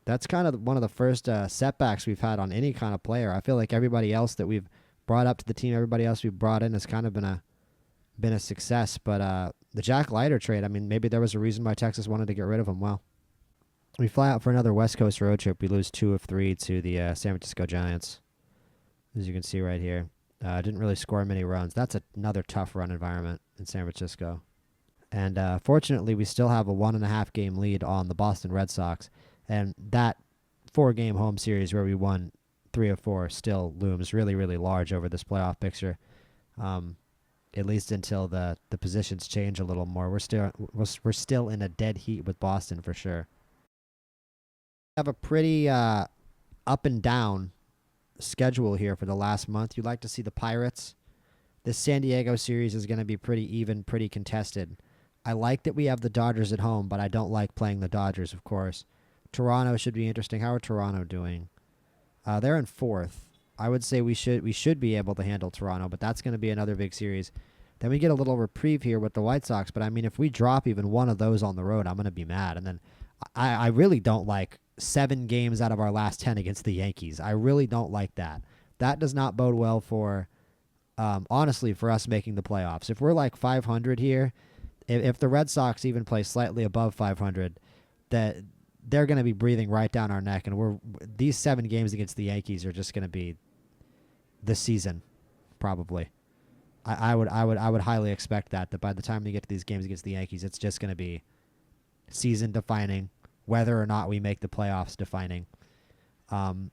that's kind of one of the first setbacks we've had on any kind of player. I feel like everybody else that we've brought up to the team, everybody else we've brought in has kind of been a success. But the Jack Leiter trade, I mean, maybe there was a reason why Texas wanted to get rid of him. Well, we fly out for another West Coast road trip. We lose 2 of 3 to the San Francisco Giants, as you can see right here. Didn't really score many runs. That's another tough run environment in San Francisco. And fortunately, we still have a 1.5 game lead on the Boston Red Sox. And that 4-game home series where we won 3 of 4 still looms really, really large over this playoff picture. At least until the positions change a little more. We're still in a dead heat with Boston for sure. We have a pretty up and down schedule here for the last month. You'd like to see the Pirates. This San Diego series is going to be pretty even, pretty contested. I like that we have the Dodgers at home, but I don't like playing the Dodgers, of course. Toronto should be interesting. How are Toronto doing? They're in 4th. I would say we should be able to handle Toronto, but that's going to be another big series. Then we get a little reprieve here with the White Sox, but I mean, if we drop even one of those on the road, I'm going to be mad. And then I really don't like 7 games out of our last 10 against the Yankees. I really don't like that. That does not bode well for, honestly, for us making the playoffs. If we're like 500 here, if the Red Sox even play slightly above 500, that they're going to be breathing right down our neck, and these 7 games against the Yankees are just going to be the season, probably. I would highly expect that by the time we get to these games against the Yankees, it's just going to be season defining, whether or not we make the playoffs defining. I'm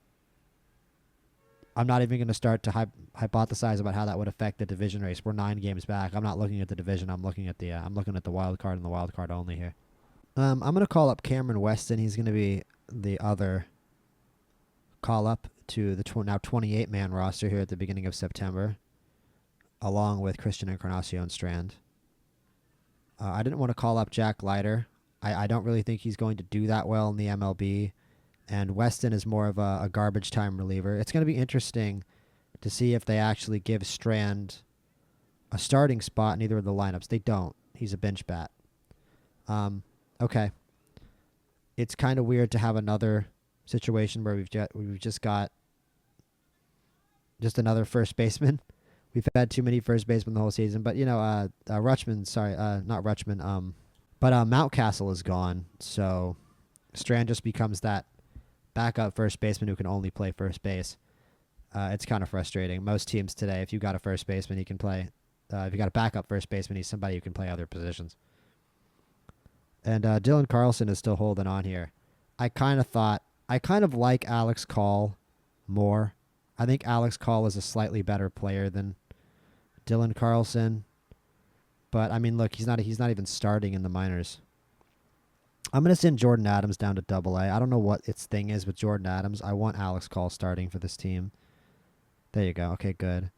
not even going to start to hypothesize about how that would affect the division race. We're 9 games back. I'm not looking at the division. I'm looking at the wild card and the wild card only here. I'm going to call up Cameron Weston. He's going to be the other call up to the now 28-man roster here at the beginning of September, along with Christian Encarnacion Strand. I didn't want to call up Jack Leiter. I don't really think he's going to do that well in the MLB, and Weston is more of a garbage time reliever. It's going to be interesting to see if they actually give Strand a starting spot in either of the lineups. They don't. He's a bench bat. Okay. It's kind of weird to have another situation where we've just got just another first baseman. We've had too many first basemen the whole season, but Rutschman, not Rutschman, but Mountcastle is gone, so Strand just becomes that backup first baseman who can only play first base. It's kind of frustrating. Most teams today, if you got a first baseman, he can play. If you got a backup first baseman, he's somebody who can play other positions. And Dylan Carlson is still holding on here. I kind of like Alex Call more. I think Alex Call is a slightly better player than Dylan Carlson. But I mean, look, he's not even starting in the minors. I'm going to send Jordan Adams down to AA. I don't know what its thing is with Jordan Adams. I want Alex Call starting for this team. There you go. Okay, good.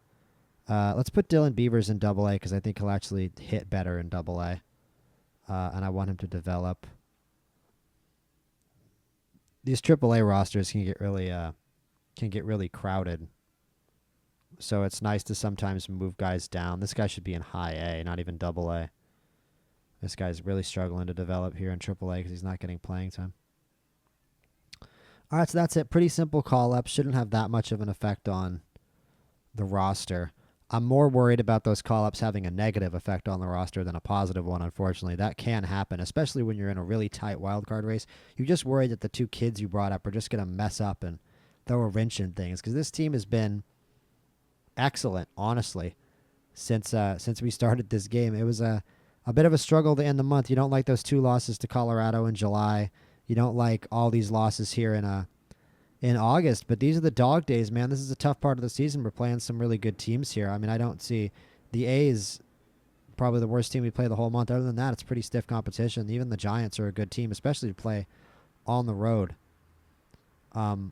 Let's put Dylan Beavers in Double A because I think he'll actually hit better in Double A, and I want him to develop. These Triple A rosters can get really crowded, so it's nice to sometimes move guys down. This guy should be in High A, not even Double A. This guy's really struggling to develop here in Triple A because he's not getting playing time. All right, so that's it. Pretty simple call-up. Shouldn't have that much of an effect on the roster. I'm more worried about those call-ups having a negative effect on the roster than a positive one, unfortunately. That can happen, especially when you're in a really tight wildcard race. You're just worried that the two kids you brought up are just going to mess up and throw a wrench in things because this team has been excellent, honestly, since we started this game. It was a bit of a struggle to end the month. You don't like those 2 losses to Colorado in July. You don't like all these losses here in August, but these are the dog days, man. This is a tough part of the season. We're playing some really good teams here. I mean, I don't see the A's probably the worst team we play the whole month. Other than that, it's pretty stiff competition. Even the Giants are a good team, especially to play on the road. So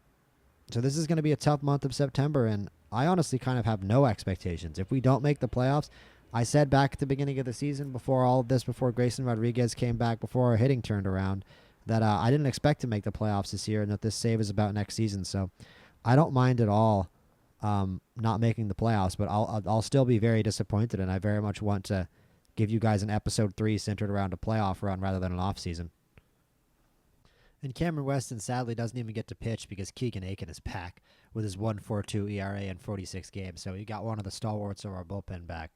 this is going to be a tough month of September, and I honestly kind of have no expectations. If we don't make the playoffs, I said back at the beginning of the season, before all of this, before Grayson Rodriguez came back, before our hitting turned around, that I didn't expect to make the playoffs this year and that this save is about next season. So I don't mind at all not making the playoffs, but I'll still be very disappointed, and I very much want to give you guys an episode 3 centered around a playoff run rather than an off season. And Cameron Weston sadly doesn't even get to pitch because Keegan Aiken is back with his 1.42 ERA in 46 games. So he got one of the stalwarts of our bullpen back.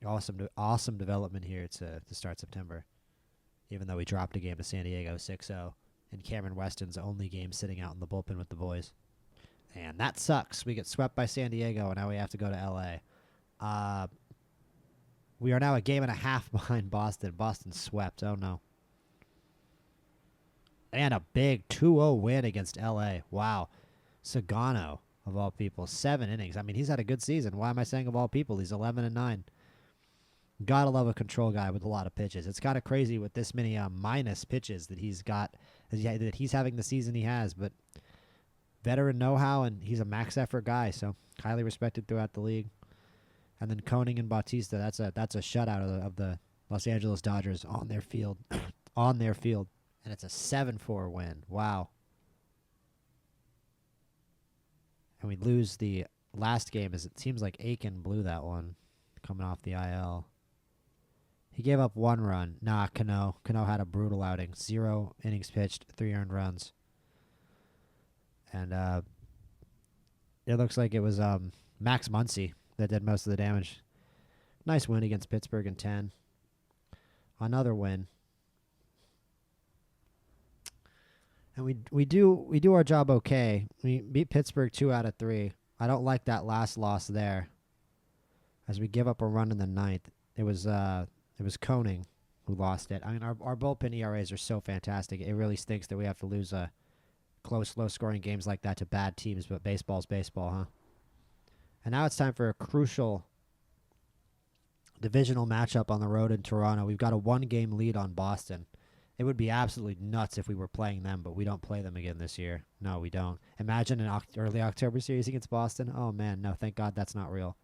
Awesome development here to start September. Even though we dropped a game to San Diego 6-0, and Cameron Weston's only game sitting out in the bullpen with the boys. And that sucks. We get swept by San Diego, and now we have to go to L.A. We are now a game and a half behind Boston. Boston swept. Oh, no. And a big 2-0 win against L.A. Wow. Sagano, of all people, 7 innings. I mean, he's had a good season. Why am I saying of all people? He's 11-9. Gotta love a control guy with a lot of pitches. It's kind of crazy with this many minus pitches that he's got, that he's having the season he has. But veteran know-how, and he's a max effort guy, so highly respected throughout the league. And then Koenig and Bautista, that's a shutout of the Los Angeles Dodgers on their field, and it's a 7-4 win. Wow. And we lose the last game, as it seems like Aiken blew that one coming off the IL. He gave up 1 run. Cano had a brutal outing. 0 innings pitched, 3 earned runs. And it looks like it was Max Muncy that did most of the damage. Nice win against Pittsburgh in 10. Another win. And we do our job okay. We beat Pittsburgh 2 out of 3. I don't like that last loss there, as we give up a run in the 9th. It was Koenig who lost it. I mean, our bullpen ERAs are so fantastic. It really stinks that we have to lose close, low-scoring games like that to bad teams, but baseball's baseball, huh? And now it's time for a crucial divisional matchup on the road in Toronto. We've got a 1-game lead on Boston. It would be absolutely nuts if we were playing them, but we don't play them again this year. No, we don't. Imagine an early October series against Boston. Oh, man, no, thank God that's not real.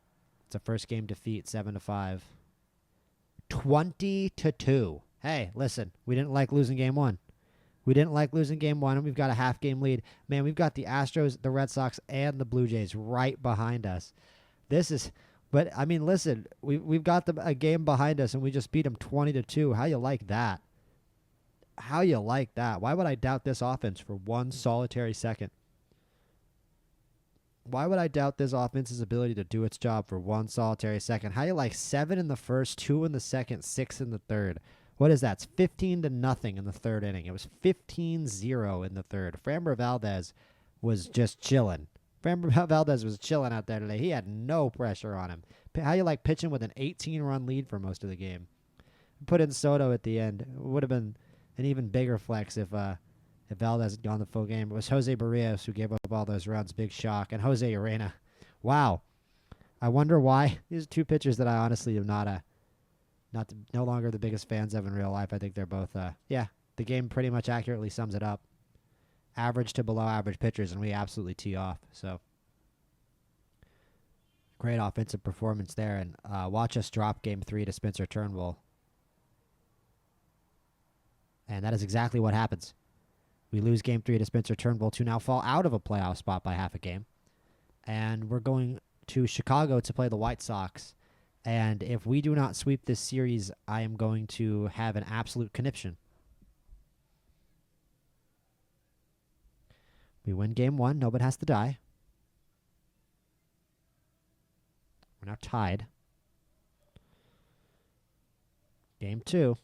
It's a first-game defeat, 7-5. 20-2. Hey, listen, we didn't like losing game 1. And we've got a half-game lead. Man, we've got the Astros, the Red Sox, and the Blue Jays right behind us. But I mean, listen, we've got a game behind us, and we just beat them 20-2. How you like that? Why would I doubt this offense for one solitary second? Why would I doubt this offense's ability to do its job for one solitary second? How you like 7 in the first, 2 in the second, 6 in the third? What is that? It's 15-0 in the third inning. It was 15-0 in the third. Framber Valdez was just chilling. Out there today. He had no pressure on him. How you like pitching with an 18-run lead for most of the game? Put in Soto at the end. It would have been an even bigger flex if Valdez had gone the full game. It was Jose Barrios who gave up all those runs. Big shock. And Jose Urena. Wow. I wonder why. These are 2 pitchers that I honestly am no longer the biggest fans of in real life. I think they're both, the game pretty much accurately sums it up. Average to below average pitchers, and we absolutely tee off. So Great offensive performance there, and watch us drop Game 3 to Spencer Turnbull. And that is exactly what happens. We lose Game 3 to Spencer Turnbull to now fall out of a playoff spot by half a game. And we're going to Chicago to play the White Sox. And if we do not sweep this series, I am going to have an absolute conniption. We win Game 1. Nobody has to die. We're now tied. Game 2.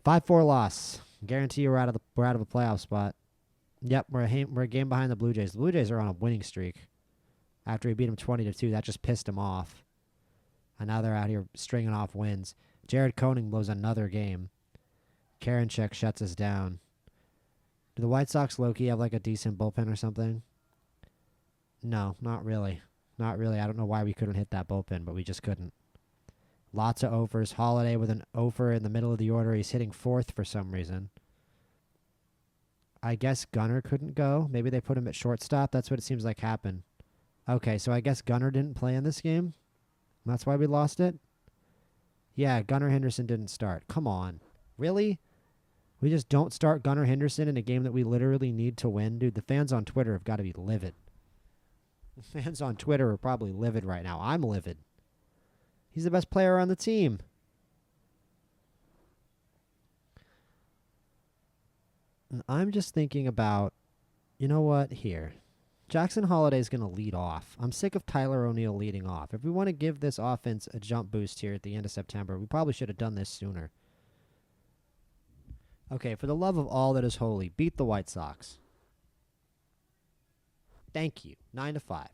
5-4 loss. Guarantee you we're out of a playoff spot. Yep, we're a game behind the Blue Jays. The Blue Jays are on a winning streak. After we beat them 20-2, that just pissed them off. And now they're out here stringing off wins. Jared Koenig blows another game. Karinchak shuts us down. Do the White Sox low-key have like a decent bullpen or something? No, not really. Not really. I don't know why we couldn't hit that bullpen, but we just couldn't. Lots of overs. Holiday with an over in the middle of the order. He's hitting fourth for some reason. I guess Gunnar couldn't go. Maybe they put him at shortstop. That's what it seems like happened. Okay, so I guess Gunnar didn't play in this game. That's why we lost it? Yeah, Gunnar Henderson didn't start. Come on. Really? We just don't start Gunnar Henderson in a game that we literally need to win? Dude, the fans on Twitter have got to be livid. The fans on Twitter are probably livid right now. I'm livid. He's the best player on the team. And I'm just thinking about, you know what? Here. Jackson Holiday's going to lead off. I'm sick of Tyler O'Neill leading off. If we want to give this offense a jump boost here at the end of September, we probably should have done this sooner. Okay, for the love of all that is holy, beat the White Sox. Thank you. 9-5.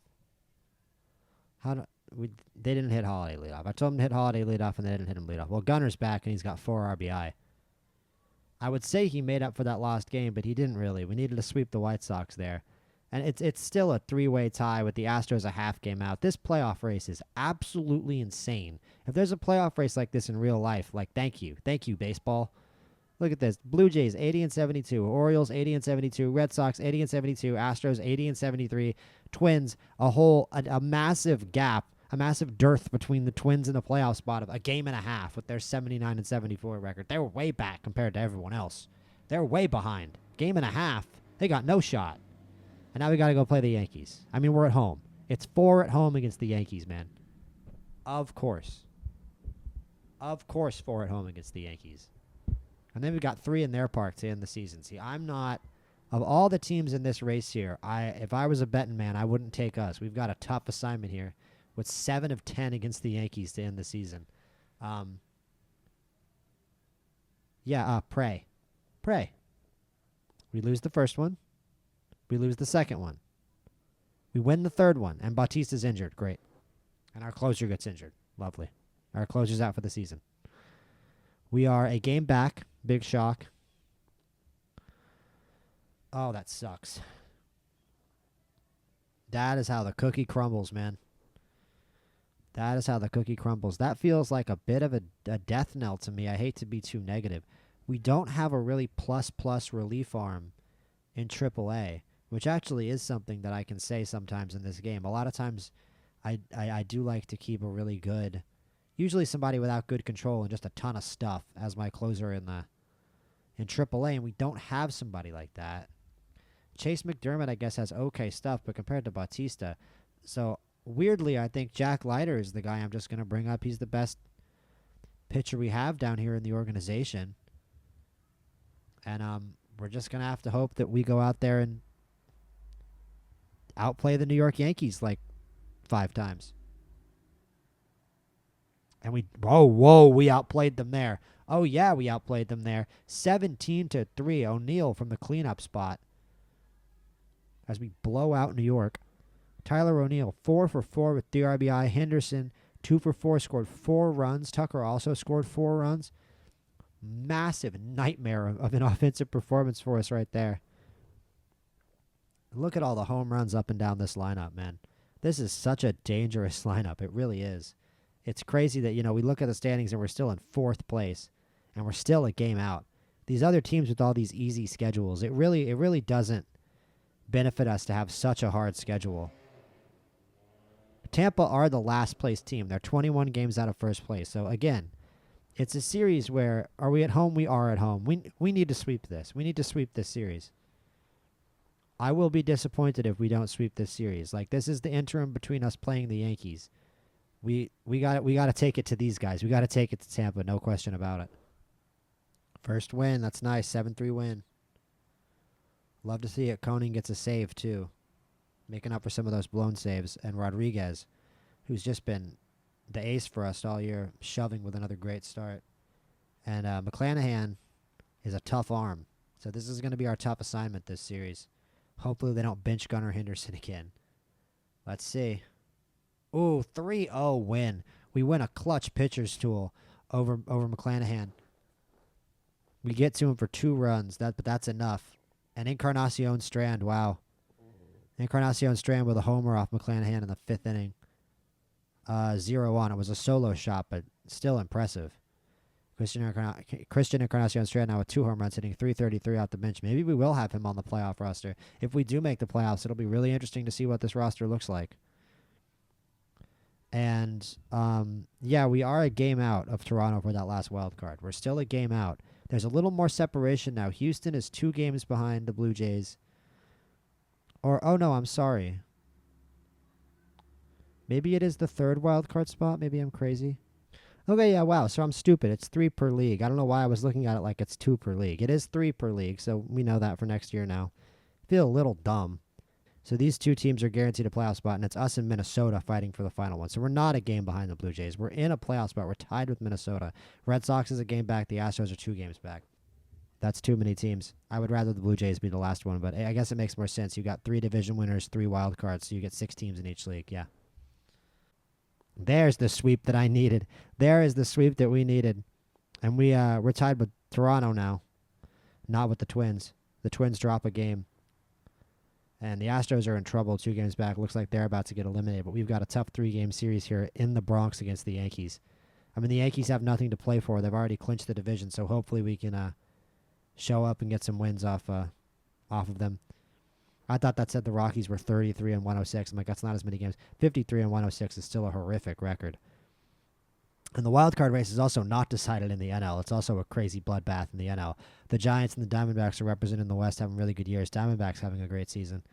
They didn't hit Holiday leadoff. I told them to hit Holiday leadoff, and they didn't hit him leadoff. Well, Gunner's back, and he's got 4 RBI. I would say he made up for that lost game, but he didn't really. We needed to sweep the White Sox there. And it's still a 3-way tie with the Astros a half game out. This playoff race is absolutely insane. If there's a playoff race like this in real life, like, thank you. Thank you, baseball. Look at this. Blue Jays, 80-72. Orioles, 80-72. Red Sox, 80-72. Astros, 80-73. Twins, a massive gap, a massive dearth between the Twins and the playoff spot of a game and a half with their 79-74 record. They were way back compared to everyone else. They're way behind. Game and a half. They got no shot. And now we got to go play the Yankees. I mean, we're at home. It's 4 at home against the Yankees, man. Of course. Of course, 4 at home against the Yankees. And then we've got 3 in their park to end the season. See, I'm not... Of all the teams in this race here, if I was a betting man, I wouldn't take us. We've got a tough assignment here with 7 of 10 against the Yankees to end the season. Pray. Pray. We lose the first one. We lose the second one. We win the third one, and Bautista's injured. Great. And our closer gets injured. Lovely. Our closer's out for the season. We are a game back. Big shock. Oh, that sucks. That is how the cookie crumbles, man. That is how the cookie crumbles. That feels like a bit of a death knell to me. I hate to be too negative. We don't have a really plus relief arm in AAA, which actually is something that I can say sometimes in this game. A lot of times I do like to keep a really good, usually somebody without good control and just a ton of stuff as my closer in AAA, and we don't have somebody like that. Chase McDermott, I guess, has okay stuff, but compared to Bautista, so weirdly, I think Jack Leiter is the guy I'm just going to bring up. He's the best pitcher we have down here in the organization, and we're just going to have to hope that we go out there and outplay the New York Yankees like 5 times. And we outplayed them there. Oh, yeah, we outplayed them there. 17-3. O'Neill from the cleanup spot as we blow out New York. Tyler O'Neill, 4 for 4 with 3 RBI. Henderson, 2 for 4, scored 4 runs. Tucker also scored 4 runs. Massive nightmare of an offensive performance for us right there. Look at all the home runs up and down this lineup, man. This is such a dangerous lineup. It really is. It's crazy that, we look at the standings and we're still in 4th place, and we're still a game out. These other teams with all these easy schedules, it really doesn't benefit us to have such a hard schedule. Tampa are the last place team. They're 21 games out of first place. So again, it's a series where, are we at home? We are at home. We need to sweep this. We need to sweep this series. I will be disappointed if we don't sweep this series. Like, this is the interim between us playing the Yankees. We got to take it to these guys. We got to take it to Tampa, no question about it. First win, that's nice. 7-3 win. Love to see it. Koenig gets a save too, making up for some of those blown saves. And Rodriguez, who's just been the ace for us all year, shoving with another great start. And McClanahan is a tough arm. So this is going to be our tough assignment this series. Hopefully they don't bench Gunnar Henderson again. Let's see. Ooh, 3-0 win. We win a clutch pitcher's tool over McClanahan. We get to him for 2 runs, but that's enough. And Encarnacion Strand, wow. Encarnacion Strand with a homer off McClanahan in the 5th inning. 0-1. It was a solo shot, but still impressive. Christian Encarnacion Strand now with 2 home runs, hitting .333 out the bench. Maybe we will have him on the playoff roster. If we do make the playoffs, it'll be really interesting to see what this roster looks like. And, yeah, we are a game out of Toronto for that last wild card. We're still a game out. There's a little more separation now. Houston is 2 games behind the Blue Jays. Oh, no, I'm sorry. Maybe it is the 3rd wild card spot. Maybe I'm crazy. Okay, yeah, wow. So I'm stupid. It's 3 per league. I don't know why I was looking at it like it's 2 per league. It is 3 per league, so we know that for next year now. Feel a little dumb. So these 2 teams are guaranteed a playoff spot, and it's us and Minnesota fighting for the final one. So we're not a game behind the Blue Jays. We're in a playoff spot. We're tied with Minnesota. Red Sox is a game back. The Astros are 2 games back. That's too many teams. I would rather the Blue Jays be the last one, but I guess it makes more sense. You got 3 division winners, 3 wild cards, so you get 6 teams in each league. Yeah. There's the sweep that I needed. There is the sweep that we needed. And we're tied with Toronto now, not with the Twins. The Twins drop a game. And the Astros are in trouble 2 games back. Looks like they're about to get eliminated. But we've got a tough 3-game series here in the Bronx against the Yankees. I mean, the Yankees have nothing to play for. They've already clinched the division. So hopefully we can show up and get some wins off of them. I thought that said the Rockies were 33-106. I'm like, that's not as many games. 53-106 is still a horrific record. And the wild card race is also not decided in the NL. It's also a crazy bloodbath in the NL. The Giants and the Diamondbacks are represented in the West, having really good years. Diamondbacks having a great season.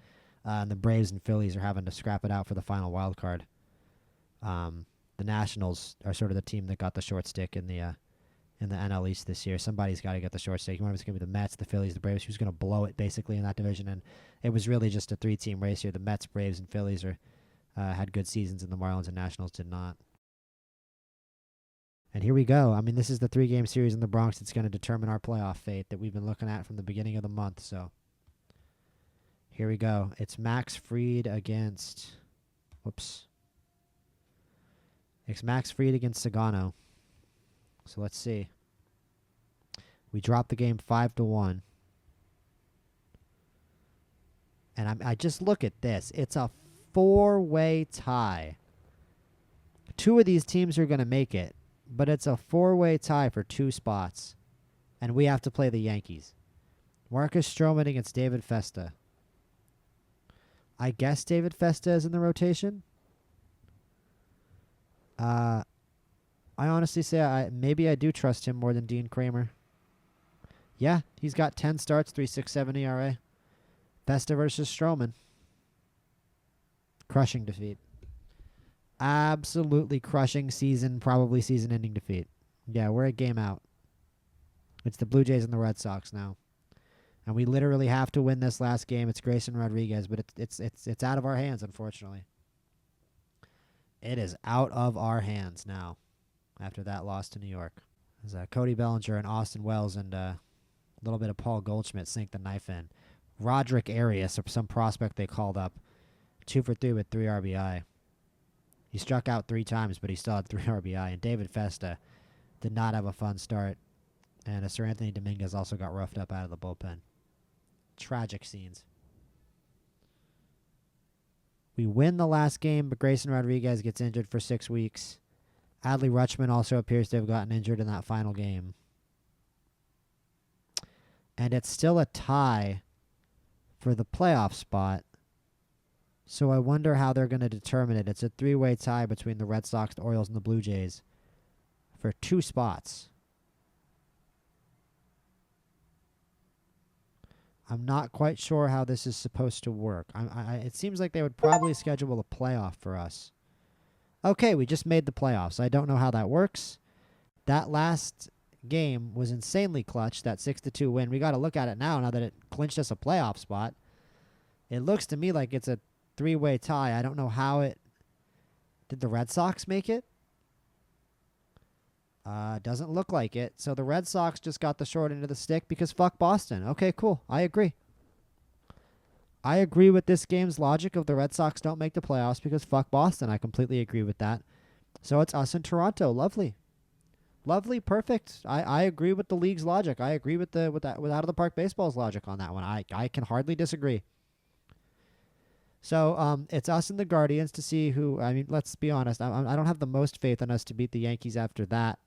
And the Braves and Phillies are having to scrap it out for the final wild card. The Nationals are sort of the team that got the short stick in the NL East this year. Somebody's got to get the short stick. Whether it's going to be the Mets, the Phillies, the Braves, who's going to blow it basically in that division. And it was really just a 3-team race here. The Mets, Braves, and Phillies had good seasons, and the Marlins and Nationals did not. And here we go. I mean, this is the 3-game series in the Bronx. It's going to determine our playoff fate that we've been looking at from the beginning of the month. So here we go. It's Max Fried against... Whoops. It's Max Fried against Sagano. So let's see. We dropped the game 5-1. And I just look at this. It's a 4-way tie. 2 of these teams are going to make it. But it's a 4-way tie for 2 spots. And we have to play the Yankees. Marcus Stroman against David Festa. I guess David Festa is in the rotation. I honestly say maybe I do trust him more than Dean Kramer. Yeah, he's got 10 starts, 3.67 ERA. Festa versus Stroman. Crushing defeat. Absolutely crushing probably season-ending defeat. Yeah, we're a game out. It's the Blue Jays and the Red Sox now. And we literally have to win this last game. It's Grayson Rodriguez, but it's out of our hands, unfortunately. It is out of our hands now after that loss to New York. As Cody Bellinger and Austin Wells and a little bit of Paul Goldschmidt sink the knife in. Roderick Arias, or some prospect they called up, 2 for 3 with 3 RBI. He struck out 3 times, but he still had 3 RBI. And David Festa did not have a fun start. And Sir Anthony Dominguez also got roughed up out of the bullpen. Tragic scenes. We win the last game, but Grayson Rodriguez gets injured for 6 weeks. Adley Rutschman also appears to have gotten injured in that final game. And it's still a tie for the playoff spot. So I wonder how they're going to determine it. It's a three-way tie between the Red Sox, the Orioles, and the Blue Jays for 2 spots. I'm not quite sure how this is supposed to work. It seems like they would probably schedule a playoff for us. Okay, we just made the playoffs. I don't know how that works. That last game was insanely clutch, that 6-2 win. We got to look at it now that it clinched us a playoff spot. It looks to me like it's a 3-way tie. I don't know how it... Did the Red Sox make it? Doesn't look like it. So the Red Sox just got the short end of the stick because fuck Boston. Okay, cool. I agree. I agree with this game's logic of the Red Sox don't make the playoffs because fuck Boston. I completely agree with that. So it's us in Toronto. Lovely. Lovely, perfect. I agree with the league's logic. I agree with out of the park baseball's logic on that one. I can hardly disagree. So it's us and the Guardians to see who. I mean, let's be honest. I don't have the most faith in us to beat the Yankees after that.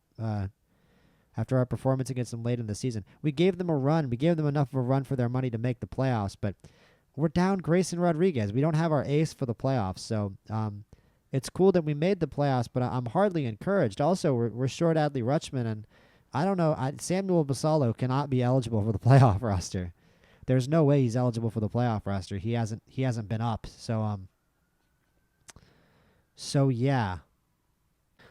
After our performance against them late in the season, we gave them a run. We gave them enough of a run for their money to make the playoffs. But we're down Grayson Rodriguez. We don't have our ace for the playoffs. So it's cool that we made the playoffs, but I'm hardly encouraged. Also, we're short Adley Rutschman, and I don't know. Samuel Basallo cannot be eligible for the playoff roster. There's no way he's eligible for the playoff roster. He hasn't been up. So yeah.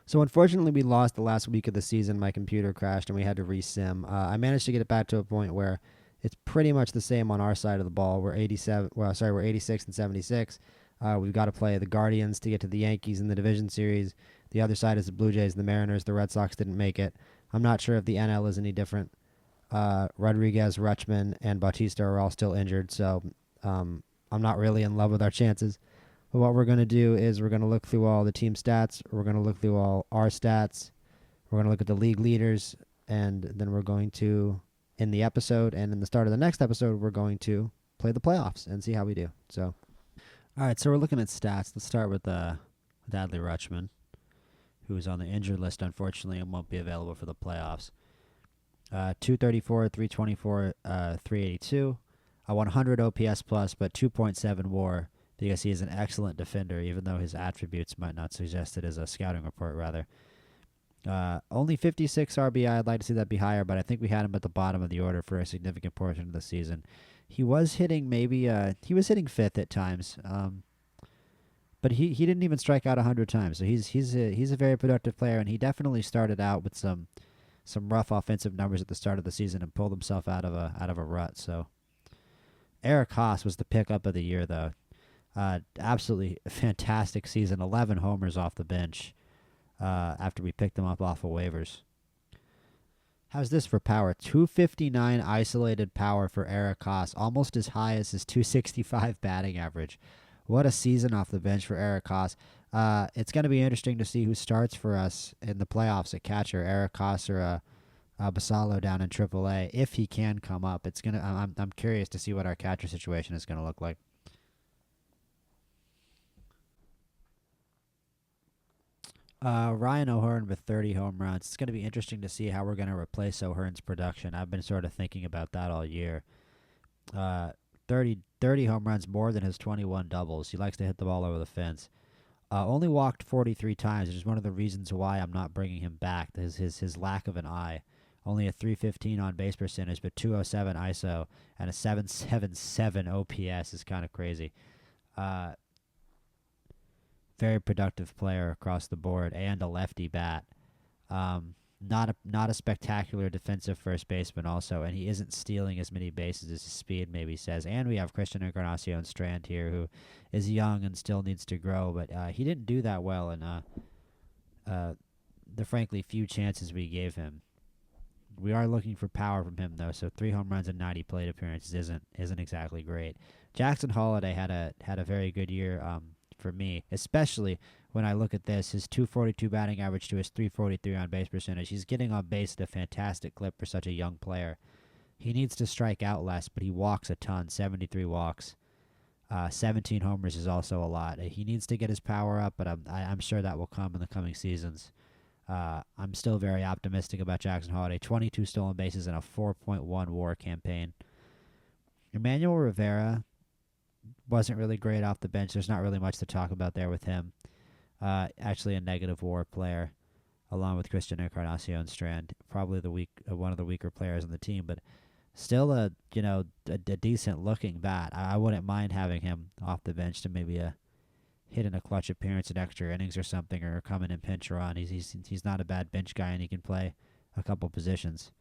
So unfortunately, we lost the last week of the season. My computer crashed, and we had to resim. I managed to get it back to a point where it's pretty much the same on our side of the ball. We're 87. Well, sorry, we're 86 and 76. We've got to play the Guardians to get to the Yankees in the division series. The other side is the Blue Jays and the Mariners. The Red Sox didn't make it. I'm not sure if the NL is any different. Rodriguez, Rutschman, and Bautista are all still injured, so I'm not really in love with our chances. But what we're going to do is we're going to look through all the team stats. We're going to look through all our stats. We're going to look at the league leaders, and then we're going to, in the episode and in the start of the next episode, we're going to play the playoffs and see how we do. So, all right, so we're looking at stats. Let's start with Adley Rutschman, who is on the injured list, unfortunately, and won't be available for the playoffs. 234, 324, 382, a 100 OPS plus, but 2.7 WAR because he is an excellent defender, even though his attributes might not suggest it as a scouting report, rather. Only 56 RBI. I'd like to see that be higher, but I think we had him at the bottom of the order for a significant portion of the season. He was hitting he was hitting fifth at times, but he didn't even strike out 100 times. So he's a very productive player, and he definitely started out with some rough offensive numbers at the start of the season and pulled himself out of a rut. So Eric Haas was the pickup of the year, though. Absolutely fantastic season. 11 homers off the bench after we picked him up off of waivers. How's this for power? 259 isolated power for Eric Haas, almost as high as his 265 batting average. What a season off the bench for Eric Haas. It's going to be interesting to see who starts for us in the playoffs at catcher, Eric Haas or Basallo down in AAA, if he can come up. I'm curious to see what our catcher situation is going to look like. Ryan O'Hearn with 30 home runs. It's going to be interesting to see how we're going to replace O'Hearn's production. I've been sort of thinking about that all year. 30 home runs more than his 21 doubles. He likes to hit the ball over the fence. Only walked 43 times, which is one of the reasons why I'm not bringing him back. His lack of an eye. Only a 315 on base percentage, but 207 ISO and a 777 OPS is kind of crazy. Very productive player across the board and a lefty bat. Not a spectacular defensive first baseman also, and he isn't stealing as many bases as his speed maybe says. And we have Christian Encarnacion Strand here, who is young and still needs to grow, but he didn't do that well in the frankly few chances we gave him. We are looking for power from him though, so 3 home runs and 90 plate appearances isn't exactly great. Jackson Holliday had a very good year for me, especially when I look at this, his 242 batting average to his 343 on base percentage. He's getting on base at a fantastic clip for such a young player. He needs to strike out less, but he walks a ton, 73 walks. 17 homers is also a lot. He needs to get his power up, but I'm sure that will come in the coming seasons. I'm still very optimistic about Jackson Holliday. 22 stolen bases and a 4.1 WAR campaign. Emmanuel Rivera, wasn't really great off the bench. There's not really much to talk about there with him. Actually, a negative WAR player, along with Christian Encarnacion Strand, probably one of the weaker players on the team, but still a decent looking bat. I wouldn't mind having him off the bench to maybe hit in a clutch appearance in extra innings or something, or come in and pinch run. He's not a bad bench guy, and he can play a couple positions.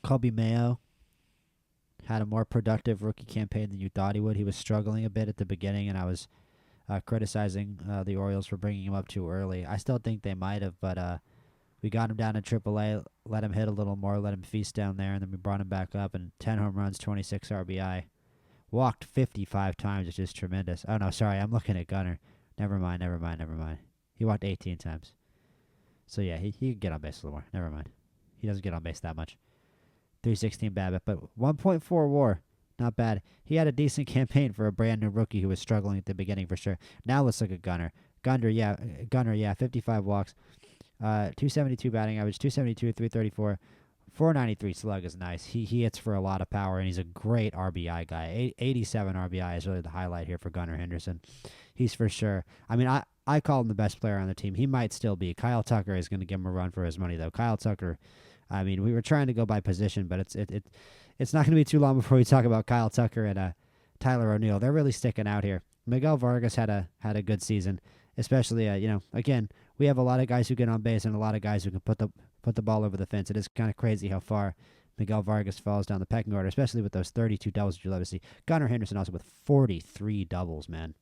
Colby Mayo had a more productive rookie campaign than you thought he would. He was struggling a bit at the beginning, and I was criticizing the Orioles for bringing him up too early. I still think they might have, but we got him down in AAA, let him hit a little more, let him feast down there, and then we brought him back up, and 10 home runs, 26 RBI. Walked 55 times, which is tremendous. Oh, no, sorry, I'm looking at Gunnar. Never mind. He walked 18 times. So, yeah, he can get on base a little more. Never mind. He doesn't get on base that much. 316 BABIP, but 1.4 WAR. Not bad. He had a decent campaign for a brand new rookie who was struggling at the beginning for sure. Now let's look at Gunnar. Gunnar, yeah, 55 walks. 272 batting average, 272, 334. 493 slug is nice. He hits for a lot of power, and he's a great RBI guy. 87 RBI is really the highlight here for Gunnar Henderson. He's for sure. I mean, I call him the best player on the team. He might still be. Kyle Tucker is going to give him a run for his money, though. Kyle Tucker, I mean, we were trying to go by position, but it's not going to be too long before we talk about Kyle Tucker and Tyler O'Neill. They're really sticking out here. Miguel Vargas had a good season, especially again, we have a lot of guys who get on base and a lot of guys who can put the ball over the fence. It is kind of crazy how far Miguel Vargas falls down the pecking order, especially with those 32 doubles that you love to see. Gunnar Henderson also with 43 doubles, man.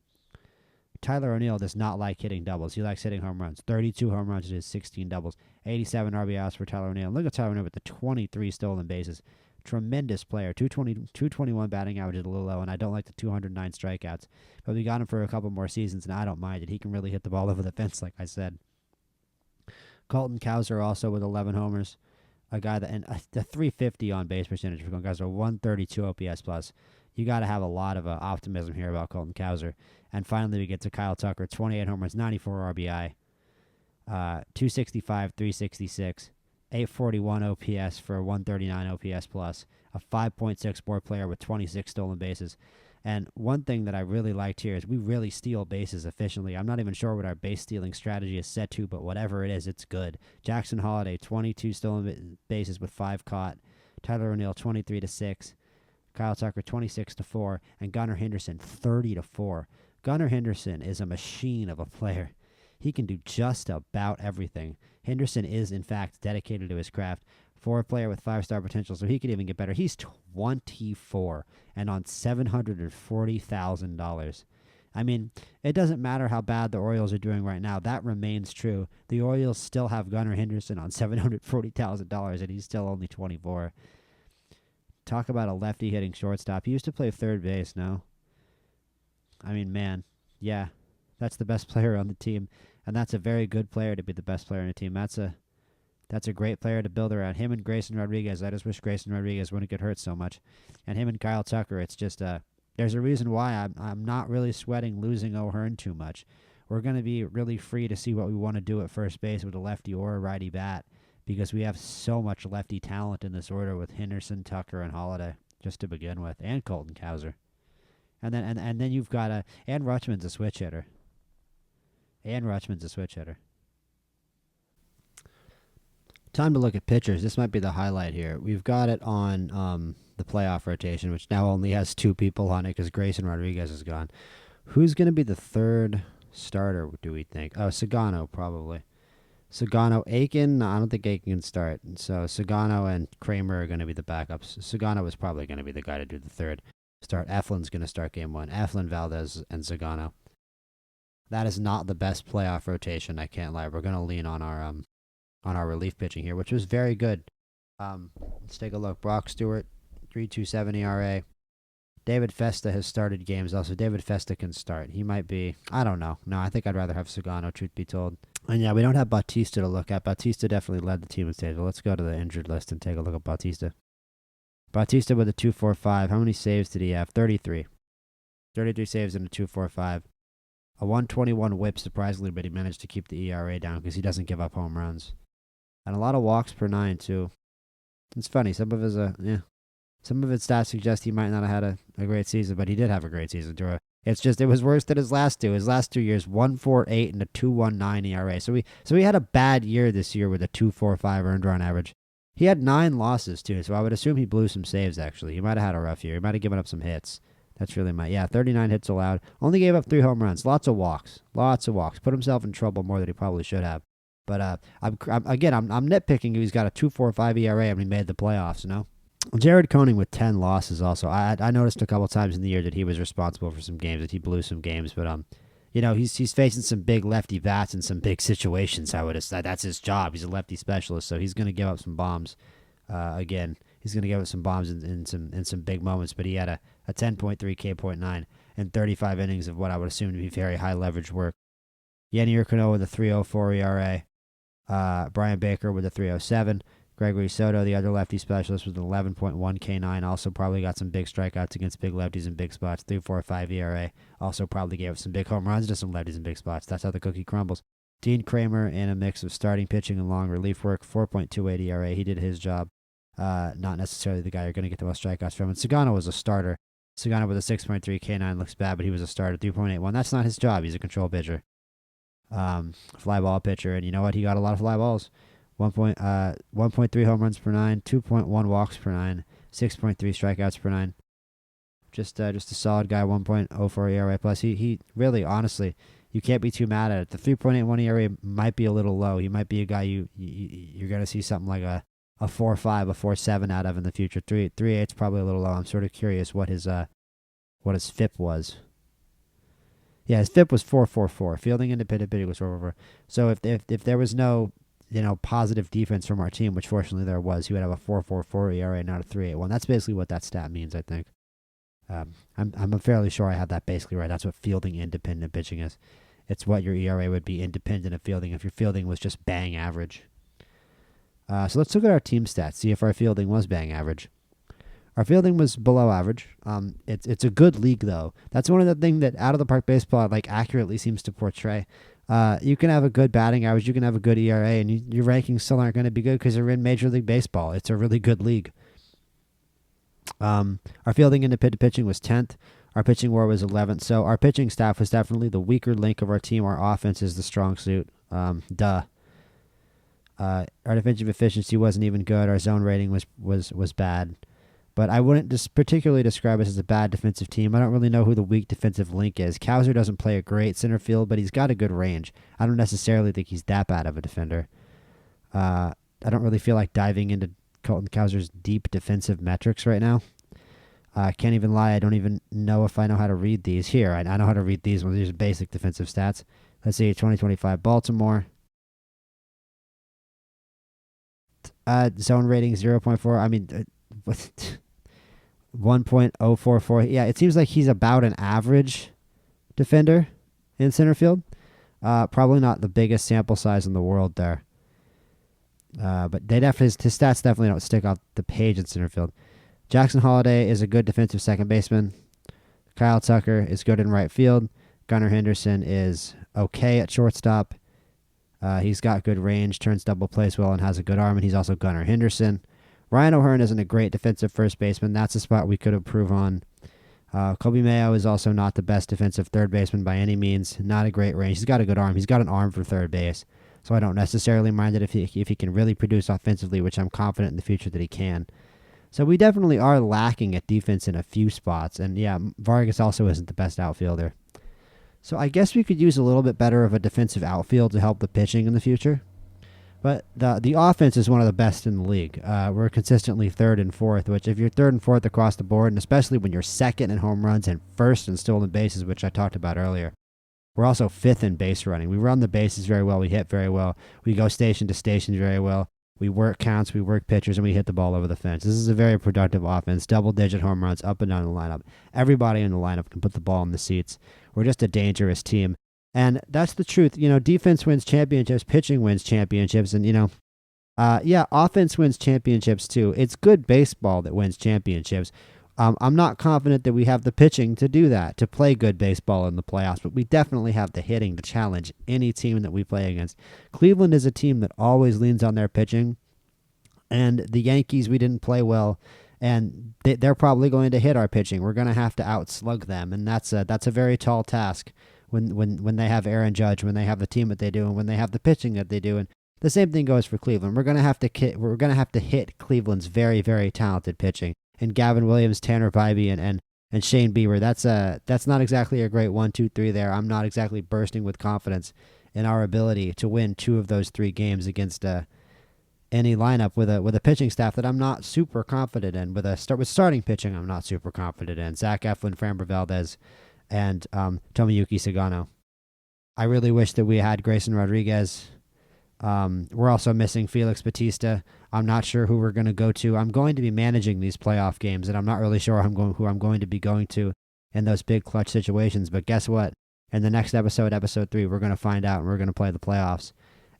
Tyler O'Neill does not like hitting doubles. He likes hitting home runs. 32 home runs to his 16 doubles. 87 RBIs for Tyler O'Neill. Look at Tyler O'Neill with the 23 stolen bases. Tremendous player. 221 batting average is a little low, and I don't like the 209 strikeouts. But we got him for a couple more seasons, and I don't mind it. He can really hit the ball over the fence, like I said. Colton Cowser also with 11 homers. A guy that, and the 350 on base percentage for Colton Cowser, 132 OPS plus. You got to have a lot of optimism here about Colton Cowser. And finally, we get to Kyle Tucker, 28 homers, 94 RBI, 265, 366, 841 OPS for 139 OPS plus, a 5.6 WAR player with 26 stolen bases. And one thing that I really liked here is we really steal bases efficiently. I'm not even sure what our base stealing strategy is set to, but whatever it is, it's good. Jackson Holliday, 22 stolen bases with 5 caught. Tyler O'Neill, 23-6. Kyle Tucker, 26-4. And Gunnar Henderson, 30-4. Gunnar Henderson is a machine of a player. He can do just about everything. Henderson is, in fact, dedicated to his craft. For a player with 5-star potential, so he could even get better. He's 24 and on $740,000. I mean, it doesn't matter how bad the Orioles are doing right now. That remains true. The Orioles still have Gunnar Henderson on $740,000, and he's still only 24. Talk about a lefty hitting shortstop. He used to play third base, no? I mean, man, yeah, that's the best player on the team, and that's a very good player to be the best player on the team. That's a great player to build around. Him and Grayson Rodriguez. I just wish Grayson Rodriguez wouldn't get hurt so much. And him and Kyle Tucker, it's just there's a reason why I'm not really sweating losing O'Hearn too much. We're going to be really free to see what we want to do at first base with a lefty or a righty bat because we have so much lefty talent in this order with Henderson, Tucker, and Holliday just to begin with, and Colton Cowser. And then you've got and Rutschman's a switch hitter. Time to look at pitchers. This might be the highlight here. We've got it on the playoff rotation, which now only has 2 people on it because Grayson Rodriguez is gone. Who's going to be the third starter, do we think? Oh, Sagano, probably. Sagano, Aiken. No, I don't think Aiken can start. So Sagano and Kramer are going to be the backups. Sagano is probably going to be the guy to do the third start. Eflin's going to start game 1. Eflin, Valdez, and Sagano. That is not the best playoff rotation, I can't lie. We're going to lean on our relief pitching here, which was very good. Let's take a look. Brock Stewart, 3.27 ERA. David Festa has started games also. David Festa can start. He might be, I don't know. No, I think I'd rather have Sagano, truth be told. And yeah, we don't have Bautista to look at. Bautista definitely led the team in saves. Well, let's go to the injured list and take a look at Bautista. Bautista with a 2.45. How many saves did he have? 33. 33 saves and a 2.45. A 121 whip, surprisingly, but he managed to keep the ERA down because he doesn't give up home runs. And a lot of walks per 9, too. It's funny. Some of his, Some of its stats suggest he might not have had a great season, but he did have a great season, Drew. It's just it was worse than his last two. His last 2 years, 1.48 and a 2.19 ERA. So he had a bad year this year with a 2.45 earned run average. He had 9 losses too, so I would assume he blew some saves. Actually, he might have had a rough year. He might have given up some hits. That's really 39 hits allowed. Only gave up 3 home runs. Lots of walks. Put himself in trouble more than he probably should have. But I'm nitpicking. He's got a 2.45 ERA and he made the playoffs. Jared Koenig with 10 losses also. I noticed a couple times in the year that he was responsible for some games, that he blew some games, but he's facing some big lefty bats in some big situations. That's his job. He's a lefty specialist, so he's going to give up some bombs. Again, he's going to give up some bombs in some big moments, but he had a 10.3 K.9 and 35 innings of what I would assume to be very high leverage work. Yenny Urquino with a 3.04 ERA. Brian Baker with a 3.07. Gregory Soto, the other lefty specialist, with an 11.1 K9. Also probably got some big strikeouts against big lefties in big spots. 3.45 ERA. Also probably gave up some big home runs to some lefties in big spots. That's how the cookie crumbles. Dean Kramer in a mix of starting pitching and long relief work. 4.28 ERA. He did his job. Not necessarily the guy you're going to get the most strikeouts from. And Sagano was a starter. Sagano with a 6.3 K9 looks bad, but he was a starter. 3.81. That's not his job. He's a control pitcher. Fly ball pitcher. And you know what? He got a lot of fly balls. 1.3 home runs per 9, 2.1 walks per 9, 6.3 strikeouts per 9. Just a solid guy. 1.04 ERA plus. He really, honestly, you can't be too mad at it. The 3.81 ERA might be a little low. He might be a guy you're gonna see something like a 4.5, a 4.7 out of in the future. 3.8's probably a little low. I'm sort of curious what his FIP was. Yeah, his FIP was 4.44. Fielding independent pitching was 4.44. So if there was no positive defense from our team, which fortunately there was, he would have a 4.44 ERA, not a 3.81. That's basically what that stat means, I think. I'm fairly sure I have that basically right. That's what fielding independent pitching is. It's what your ERA would be independent of fielding if your fielding was just bang average. So let's look at our team stats, see if our fielding was bang average. Our fielding was below average. It's a good league, though. That's one of the things that Out of the Park Baseball accurately seems to portray. You can have a good batting average, you can have a good ERA, and your rankings still aren't going to be good because you're in Major League Baseball. It's a really good league. Our fielding independent pitching was 10th. Our pitching WAR was 11th. So our pitching staff was definitely the weaker link of our team. Our offense is the strong suit. Our defensive efficiency wasn't even good. Our zone rating was bad. But I wouldn't particularly describe us as a bad defensive team. I don't really know who the weak defensive link is. Cowser doesn't play a great center field, but he's got a good range. I don't necessarily think he's that bad of a defender. I don't really feel like diving into Colton Cowser's deep defensive metrics right now. I can't even lie. I don't even know if I know how to read these. Here, I know how to read these ones. These are basic defensive stats. Let's see, 2025 Baltimore. Zone rating 0.4. I mean, 1.044. Yeah, it seems like he's about an average defender in center field. Probably not the biggest sample size in the world there. But his stats definitely don't stick off the page in center field. Jackson Holliday is a good defensive second baseman. Kyle Tucker is good in right field. Gunnar Henderson is okay at shortstop. He's got good range, turns double plays well, and has a good arm, and he's also Gunnar Henderson. Ryan O'Hearn isn't a great defensive first baseman. That's a spot we could improve on. Kobe Mayo is also not the best defensive third baseman by any means. Not a great range. He's got a good arm. He's got an arm for third base. So I don't necessarily mind it if he can really produce offensively, which I'm confident in the future that he can. So we definitely are lacking at defense in a few spots. And yeah, Vargas also isn't the best outfielder. So I guess we could use a little bit better of a defensive outfield to help the pitching in the future. But the offense is one of the best in the league. We're consistently third and fourth, which if you're third and fourth across the board, and especially when you're second in home runs and first in stolen bases, which I talked about earlier, we're also fifth in base running. We run the bases very well. We hit very well. We go station to station very well. We work counts, we work pitchers, and we hit the ball over the fence. This is a very productive offense. Double-digit home runs up and down the lineup. Everybody in the lineup can put the ball in the seats. We're just a dangerous team. And that's the truth. Defense wins championships, pitching wins championships, and, offense wins championships too. It's good baseball that wins championships. I'm not confident that we have the pitching to do that, to play good baseball in the playoffs, but we definitely have the hitting to challenge any team that we play against. Cleveland is a team that always leans on their pitching, and the Yankees, we didn't play well, and they're probably going to hit our pitching. We're going to have to outslug them, and that's a very tall task when they have Aaron Judge, when they have the team that they do, and when they have the pitching that they do. And the same thing goes for Cleveland. We're going to have to hit Cleveland's very, very talented pitching, and Gavin Williams, Tanner Bybee, and Shane Bieber. That's not exactly a great 1-2-3 there. I'm not exactly bursting with confidence in our ability to win 2 of those 3 games against any lineup with a pitching staff that I'm not super confident in. With starting pitching, I'm not super confident in. Zach Eflin, Framber Valdez, and Tomoyuki Sagano. I really wish that we had Grayson Rodriguez. We're also missing Felix Batista. I'm not sure who we're going to go to. I'm going to be managing these playoff games, and I'm not really sure who I'm going to be going to in those big clutch situations. But guess what? In the next episode, episode 3, we're going to find out, and we're going to play the playoffs.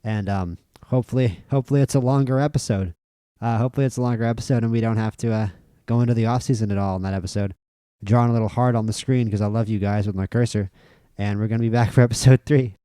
And hopefully it's a longer episode. And we don't have to go into the offseason at all in that episode. Drawing a little hard on the screen because I love you guys with my cursor. And we're going to be back for episode 3.